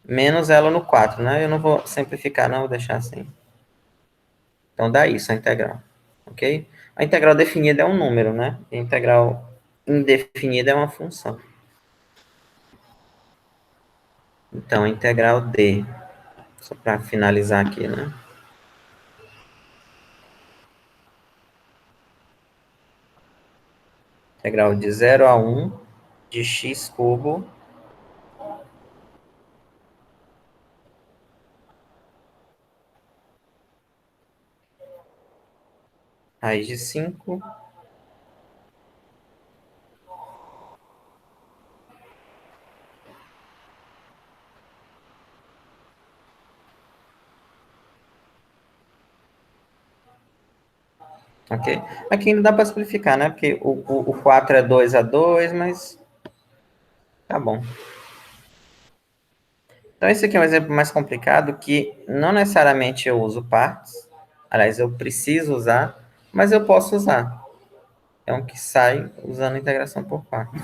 Menos ela no 4, né? Eu não vou simplificar, não, vou deixar assim. Então, dá isso, a integral, ok? A integral definida é um número, né? A integral indefinida é uma função. Então, a integral d, só para finalizar aqui, né? Integral de 0 a 1 de x cubo raiz de 5 ok? Aqui ainda dá para simplificar, né? Porque o 4 é 2 a 2, mas tá bom. Então, esse aqui é um exemplo mais complicado que não necessariamente eu uso partes. Aliás, eu preciso usar, mas eu posso usar. É um que sai usando integração por partes.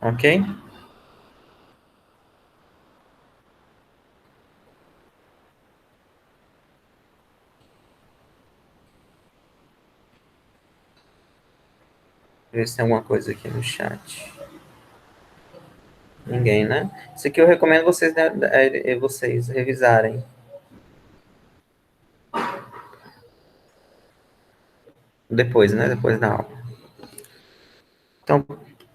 Ok? Ver se tem alguma coisa aqui no chat. Ninguém, né? Isso aqui eu recomendo vocês, né, vocês revisarem. Depois, né? Depois da aula. Então,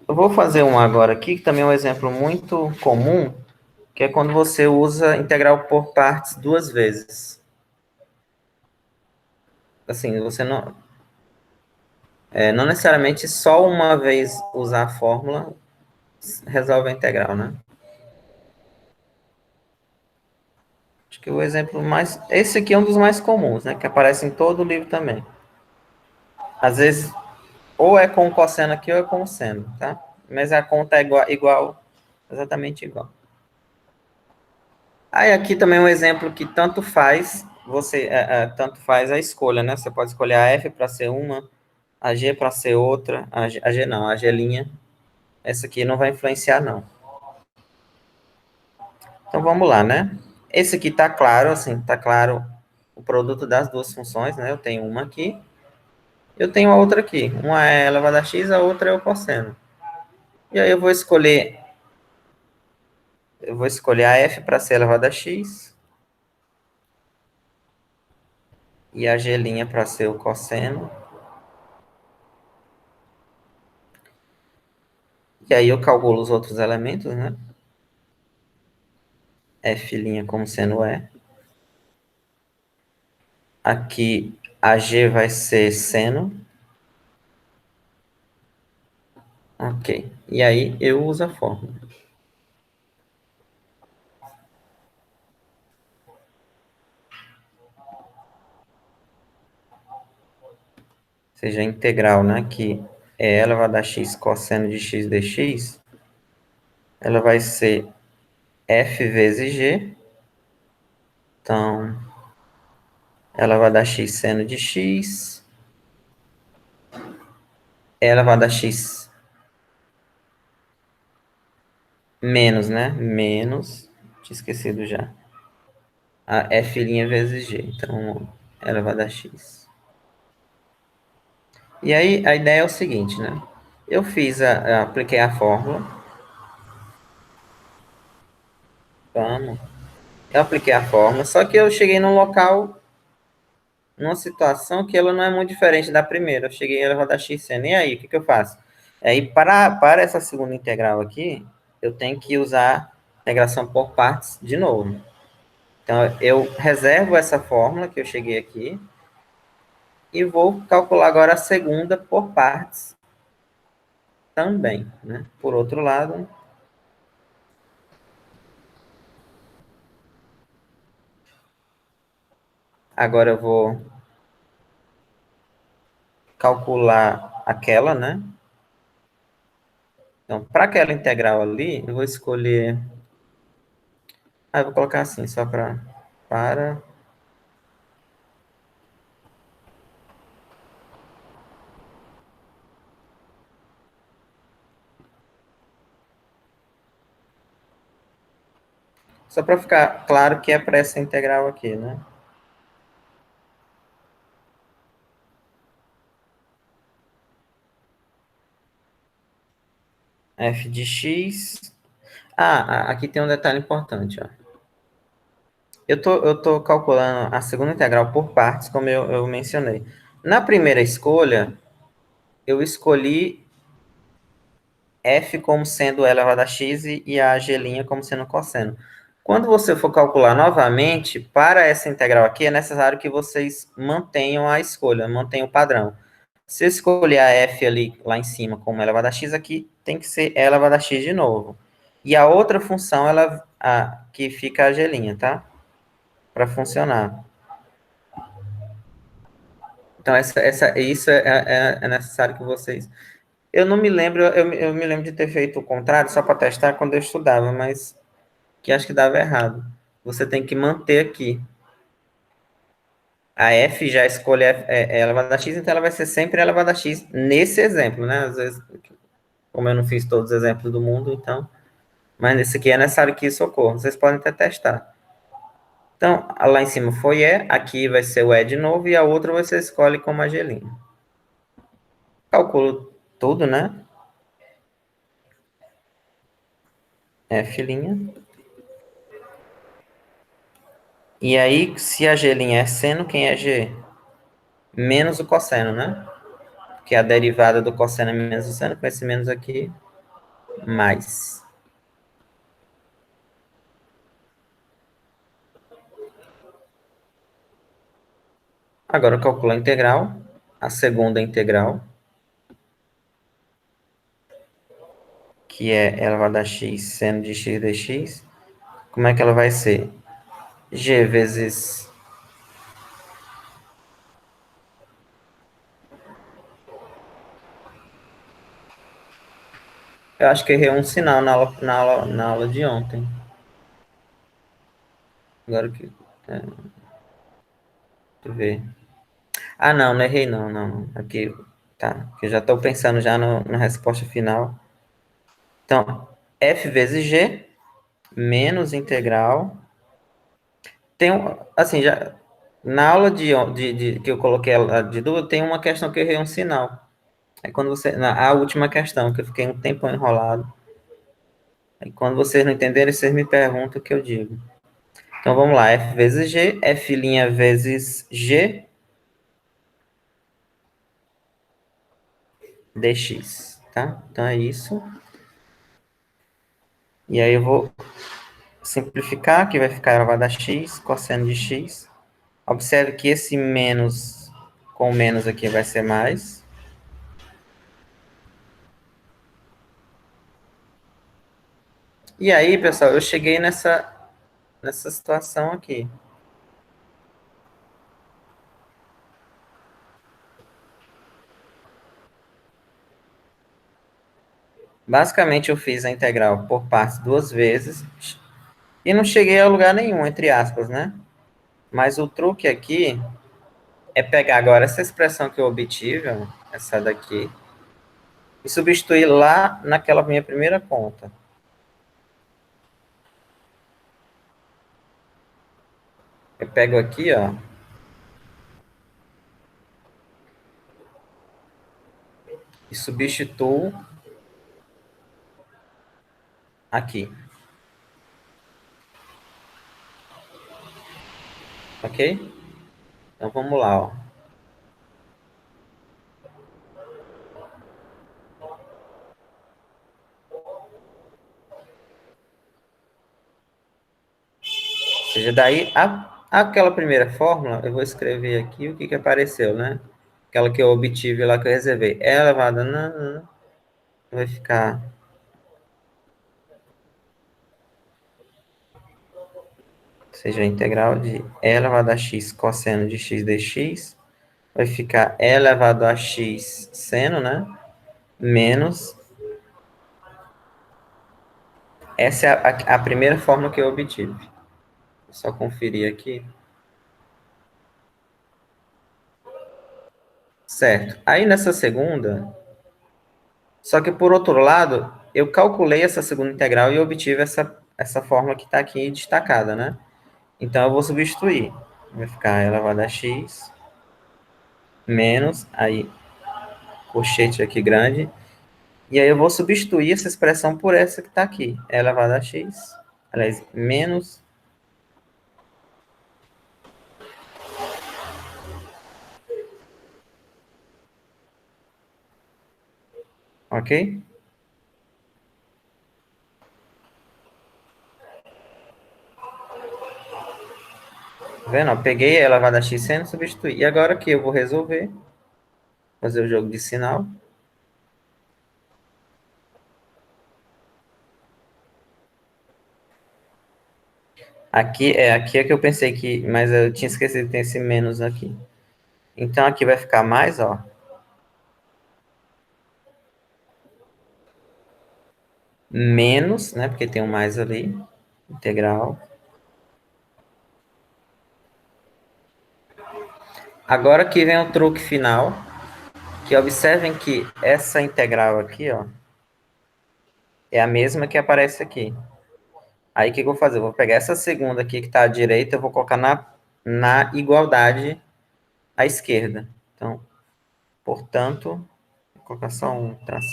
eu vou fazer um agora aqui, que também é um exemplo muito comum, que é quando você usa integral por partes duas vezes. Assim, você não necessariamente só uma vez usar a fórmula resolve a integral, né? Acho que o exemplo mais... Esse aqui é um dos mais comuns, né? Que aparece em todo o livro também. Às vezes, ou é com o cosseno aqui ou é com o seno, tá? Mas a conta é igual exatamente igual. Aí aqui também um exemplo que tanto faz, tanto faz a escolha, né? Você pode escolher a F para ser uma, a G para ser outra, a G não, a G'. Essa aqui não vai influenciar, não. Então vamos lá, né? Esse aqui tá claro, assim, tá claro o produto das duas funções, né? Eu tenho uma aqui, eu tenho a outra aqui. Uma é elevada a x, a outra é o cosseno. E aí eu vou escolher a f para ser elevada a x e a g' para ser o cosseno. E aí eu calculo os outros elementos, né? F' como sendo E. Aqui a g vai ser seno. Ok. E aí eu uso a fórmula. Seja, a integral, né, que é elevado a x cosseno de x dx, ela vai ser f vezes g, então, ela vai dar x seno de x, ela vai dar x menos, né, menos, tinha esquecido já, a f' vezes g, então, ela vai dar x. E aí, a ideia é o seguinte, né, Eu apliquei a fórmula, vamos. Eu apliquei a fórmula, só que eu cheguei num local, numa situação que ela não é muito diferente da primeira. Eu cheguei a elevado a x seno. E aí, o que que eu faço? Aí, para essa segunda integral aqui, eu tenho que usar a integração por partes de novo. Então, eu reservo essa fórmula que eu cheguei aqui e vou calcular agora a segunda por partes também, né? Por outro lado, agora eu vou calcular aquela, né? Então, para aquela integral ali, eu vou escolher. Ah, eu vou colocar assim, só para. Só para ficar claro que é para essa integral aqui, né? F de x. Ah, aqui tem um detalhe importante, ó. Eu tô calculando a segunda integral por partes, como eu mencionei. Na primeira escolha, eu escolhi f como sendo elevado a x e a g' como sendo cosseno. Quando você for calcular novamente, para essa integral aqui, é necessário que vocês mantenham a escolha, mantenham o padrão. Se eu escolher a f ali, lá em cima, como elevado a x, aqui tem que ser elevado a x de novo. E a outra função, que fica a g', tá? Para funcionar. Então, isso é necessário que vocês... Eu não me lembro, eu me lembro de ter feito o contrário, só para testar quando eu estudava, mas que acho que dava errado. Você tem que manter aqui. A f já escolhe é elevada a x, então ela vai ser sempre elevada a x nesse exemplo, né? Às vezes, como eu não fiz todos os exemplos do mundo, então... Mas nesse aqui é necessário que isso ocorra. Vocês podem até testar. Então, lá em cima foi E, aqui vai ser o E de novo, e a outra você escolhe como a G'. Calculo tudo, né? F'. E aí, se a G' é seno, quem é G? Menos o cosseno, né? Que é a derivada do cosseno é menos o seno, com esse menos aqui, mais. Agora eu calculo a integral, a segunda integral, que é elevado a x seno de x dx. Como é que ela vai ser? G vezes... Eu acho que errei um sinal na aula de ontem. Agora que... Deixa eu ver. Ah, não, não errei não, não. Aqui, tá. Eu já estou pensando já na resposta final. Então, f vezes g menos integral. Assim, já na aula que eu coloquei de dúvida, tem uma questão que eu errei um sinal. Aí quando a última questão, que eu fiquei um tempo enrolado. Aí quando vocês não entenderem, vocês me perguntam o que eu digo. Então vamos lá, f vezes g, f' vezes g dx, tá? Então é isso. E aí eu vou simplificar, que vai ficar elevado a x, cosseno de x. Observe que esse menos com menos aqui vai ser mais. E aí, pessoal, eu cheguei nessa situação aqui. Basicamente, eu fiz a integral por partes duas vezes e não cheguei a lugar nenhum, entre aspas, né? Mas o truque aqui é pegar agora essa expressão que eu obtive, ó, essa daqui, e substituir lá naquela minha primeira conta. Eu pego aqui, ó, e substituo aqui, ok? Então vamos lá, ó. Ou seja, daí aquela primeira fórmula, eu vou escrever aqui o que, que apareceu, né? Aquela que eu obtive lá, que eu reservei. É elevado a... vai ficar... Ou seja, a integral de e elevado a x cosseno de x dx vai ficar e elevado a x seno, né? Menos... Essa é a primeira fórmula que eu obtive. Vou só conferir aqui. Certo. Aí nessa segunda, só que por outro lado, eu calculei essa segunda integral e obtive essa fórmula que está aqui destacada, né? Então eu vou substituir. Vai ficar elevado a x menos, aí, colchete aqui grande, e aí eu vou substituir essa expressão por essa que está aqui, elevado a x, aliás, menos, ok? Tá vendo? Ó, peguei elevado a x sendo substituir. E agora aqui eu vou resolver, fazer o jogo de sinal. Aqui é que eu pensei que, mas eu tinha esquecido que tem esse menos aqui. Então aqui vai ficar mais, ó, menos, né, porque tem um mais ali, integral. Agora aqui vem o truque final, que observem que essa integral aqui, ó, é a mesma que aparece aqui. Aí o que eu vou fazer? Eu vou pegar essa segunda aqui que está à direita, eu vou colocar na igualdade à esquerda. Então, portanto, vou colocar só um traço,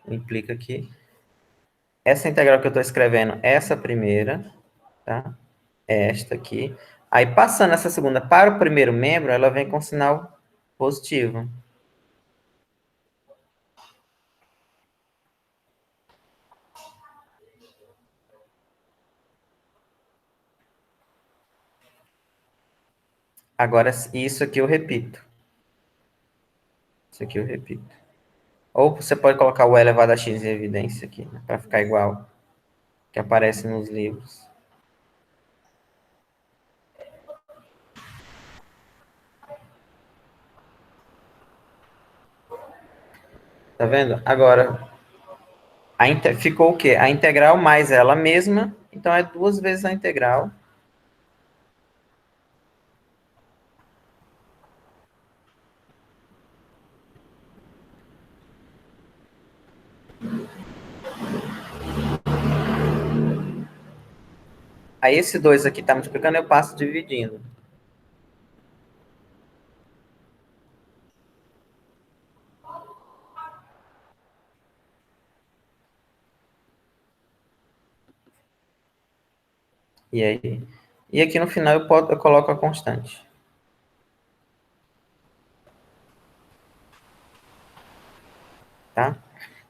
implica aqui. Essa integral que eu estou escrevendo, essa primeira, tá? É esta aqui. Aí, passando essa segunda para o primeiro membro, ela vem com sinal positivo. Agora, isso aqui eu repito. Isso aqui eu repito. Ou você pode colocar o elevado a x em evidência aqui, né, para ficar igual, que aparece nos livros. Tá vendo? Agora, ficou o quê? A integral mais ela mesma, então é duas vezes a integral. Aí esse 2 aqui está multiplicando, eu passo dividindo. E aí? E aqui no final eu coloco a constante. Tá?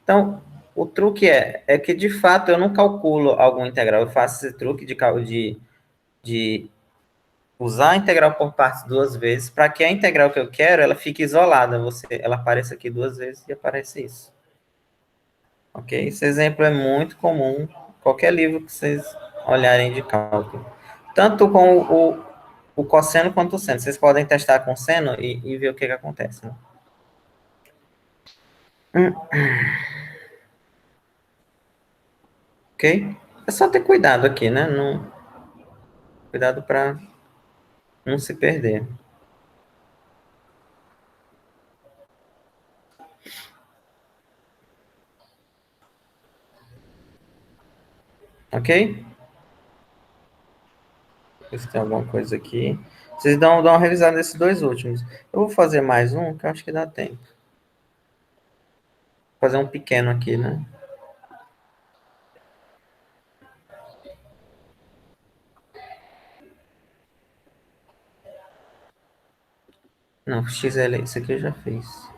Então, o truque é que de fato eu não calculo alguma integral, eu faço esse truque de usar a integral por partes duas vezes, para que a integral que eu quero, ela fique isolada, ela apareça aqui duas vezes e aparece isso. Ok? Esse exemplo é muito comum, qualquer livro que vocês olharem de cálculo. Tanto com o cosseno quanto o seno. Vocês podem testar com o seno e ver o que acontece. Né? Ok? É só ter cuidado aqui, né? Não, cuidado para não se perder. Ok? Ver se tem alguma coisa aqui. Vocês dão uma revisada nesses dois últimos. Eu vou fazer mais um, que eu acho que dá tempo. Vou fazer um pequeno aqui, né? Não, XL, isso aqui eu já fiz.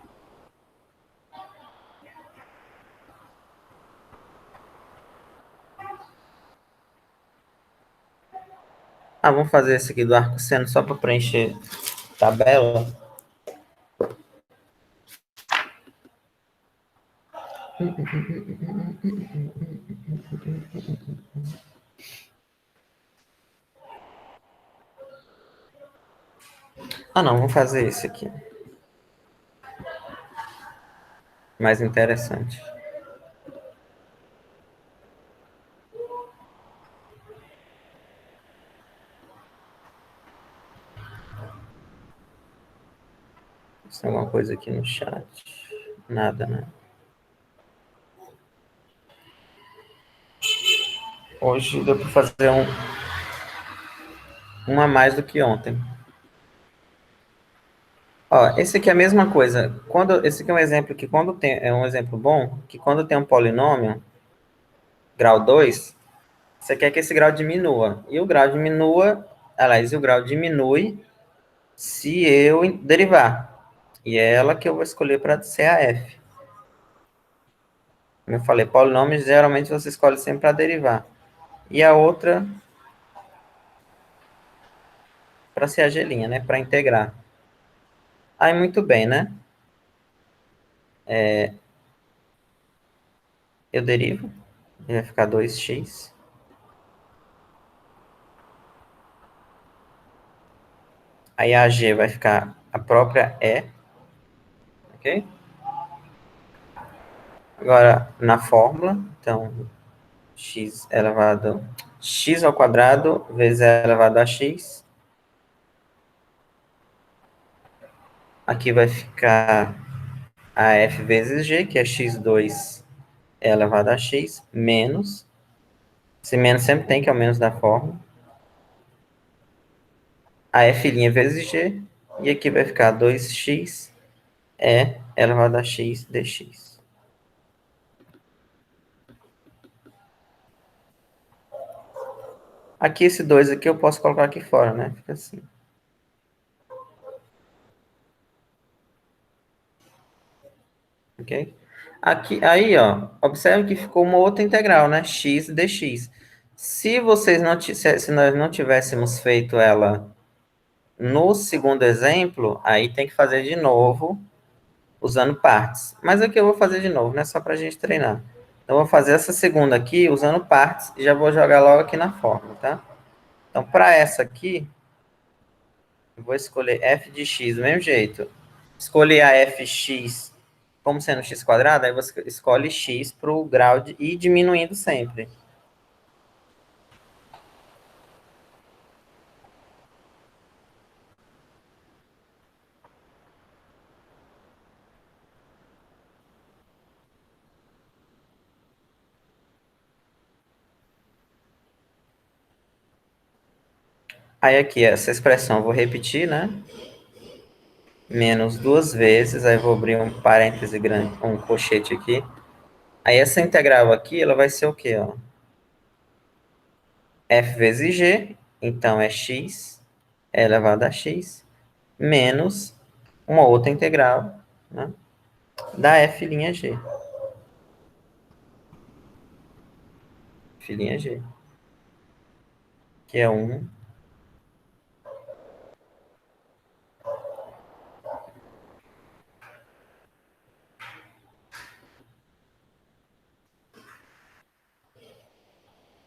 Ah, vamos fazer esse aqui do arco seno só para preencher tabela. Ah, não, vamos fazer esse aqui. Mais interessante. Tem alguma coisa aqui no chat? Nada, né? Hoje deu para fazer um a mais do que ontem. Ó, esse aqui é a mesma coisa. Esse aqui é um exemplo que quando tem, é um exemplo bom, que quando tem um polinômio, grau 2, você quer que esse grau diminua. E o grau diminua, aliás, o grau diminui se eu derivar. E é ela que eu vou escolher para ser a f. Como eu falei, polinômios geralmente você escolhe sempre para derivar. E a outra para ser a g', né? Para integrar. Aí, muito bem, né? Eu derivo. Vai ficar 2x. Aí a g vai ficar a própria e. Ok? Agora, na fórmula, então, x ao quadrado vezes e elevado a x. Aqui vai ficar a f vezes g, que é x2 elevado a x, menos. Esse menos sempre tem, que é o menos da fórmula. A f' vezes g. E aqui vai ficar 2x elevado a x dx. Aqui, esse 2 aqui, eu posso colocar aqui fora, né? Fica assim. Ok? Aqui, aí, ó, observe que ficou uma outra integral, né? X dx. Se vocês não, se nós não tivéssemos feito ela no segundo exemplo, aí tem que fazer de novo, usando partes. Mas aqui eu vou fazer de novo, né? Só para a gente treinar. Então, eu vou fazer essa segunda aqui, usando partes, e já vou jogar logo aqui na fórmula, tá? Então, para essa aqui, eu vou escolher f de x do mesmo jeito. Escolher a fx como sendo x quadrado, aí você escolhe x para o grau de ir diminuindo sempre. Aí aqui, essa expressão, eu vou repetir, né? Menos duas vezes, aí eu vou abrir um parêntese grande, um colchete aqui. Aí essa integral aqui, ela vai ser o quê, ó? F vezes g, então é x elevado a x, menos uma outra integral, né, da f'g. F'g, que é 1.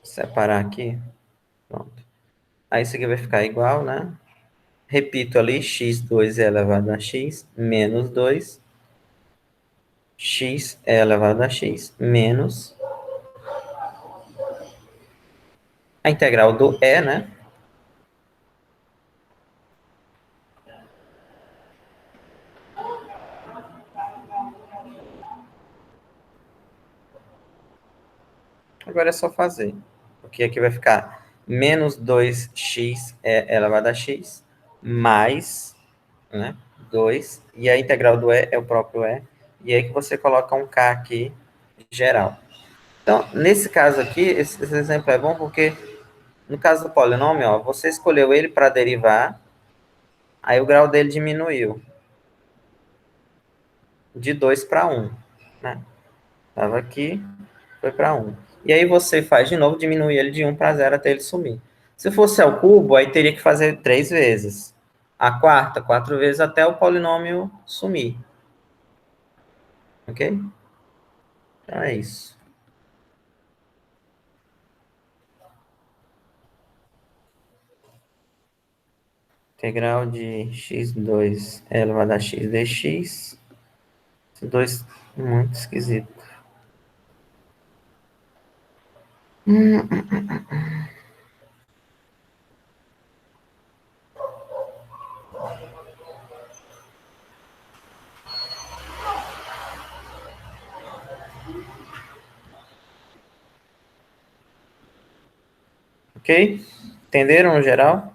Separar aqui. Pronto. Aí isso aqui vai ficar igual, né? Repito ali, x2 é elevado a x, menos 2. X é elevado a x, menos a integral do e, né? Agora é só fazer. Porque aqui vai ficar menos 2x é elevado a x, mais, né, 2. E a integral do e é o próprio e. E aí que você coloca um K aqui, geral. Então, nesse caso aqui, esse exemplo é bom porque, no caso do polinômio, ó, você escolheu ele para derivar, aí o grau dele diminuiu de 2 para 1, né? Estava aqui, foi para 1. E aí você faz de novo, diminui ele de 1 para 0 até ele sumir. Se fosse ao cubo, aí teria que fazer 3 vezes. A quarta, 4 vezes até o polinômio sumir. Ok? Então é isso. Integral de x2 elevado a x dx. Esses dois muito esquisito. Ok? Entenderam no geral?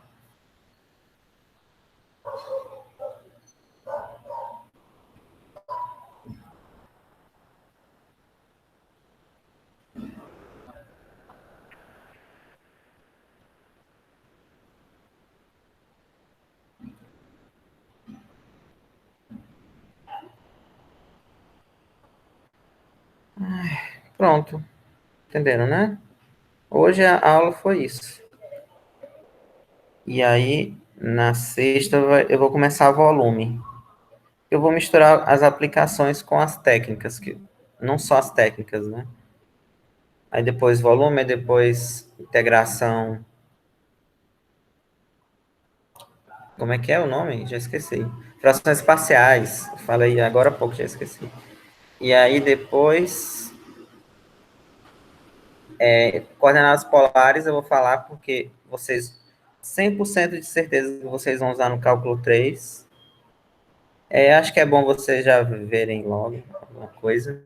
Pronto. Entenderam, né? Hoje a aula foi isso. E aí, na sexta, eu vou começar volume. Eu vou misturar as aplicações com as técnicas, que não só as técnicas, né? Aí depois volume, depois integração. Como é que é o nome? Já esqueci. Frações parciais. Falei agora há pouco, já esqueci. E aí depois, coordenadas polares eu vou falar porque vocês, 100% de certeza que vocês vão usar no cálculo 3. Acho que é bom vocês já verem logo alguma coisa.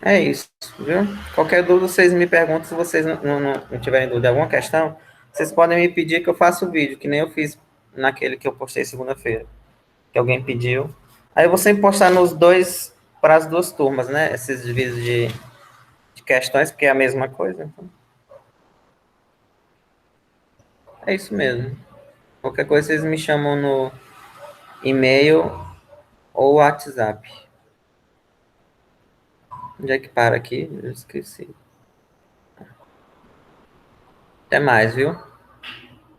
É isso, viu? Qualquer dúvida, vocês me perguntam. Se vocês não tiverem dúvida de alguma questão, vocês podem me pedir que eu faça o vídeo, que nem eu fiz naquele que eu postei segunda-feira, que alguém pediu. Aí eu vou sempre postar nos dois, para as duas turmas, né? Esses vídeos de questões, porque é a mesma coisa. Então, é isso mesmo. Qualquer coisa, vocês me chamam no e-mail ou WhatsApp. Onde é que para aqui? Eu esqueci. Até mais, viu?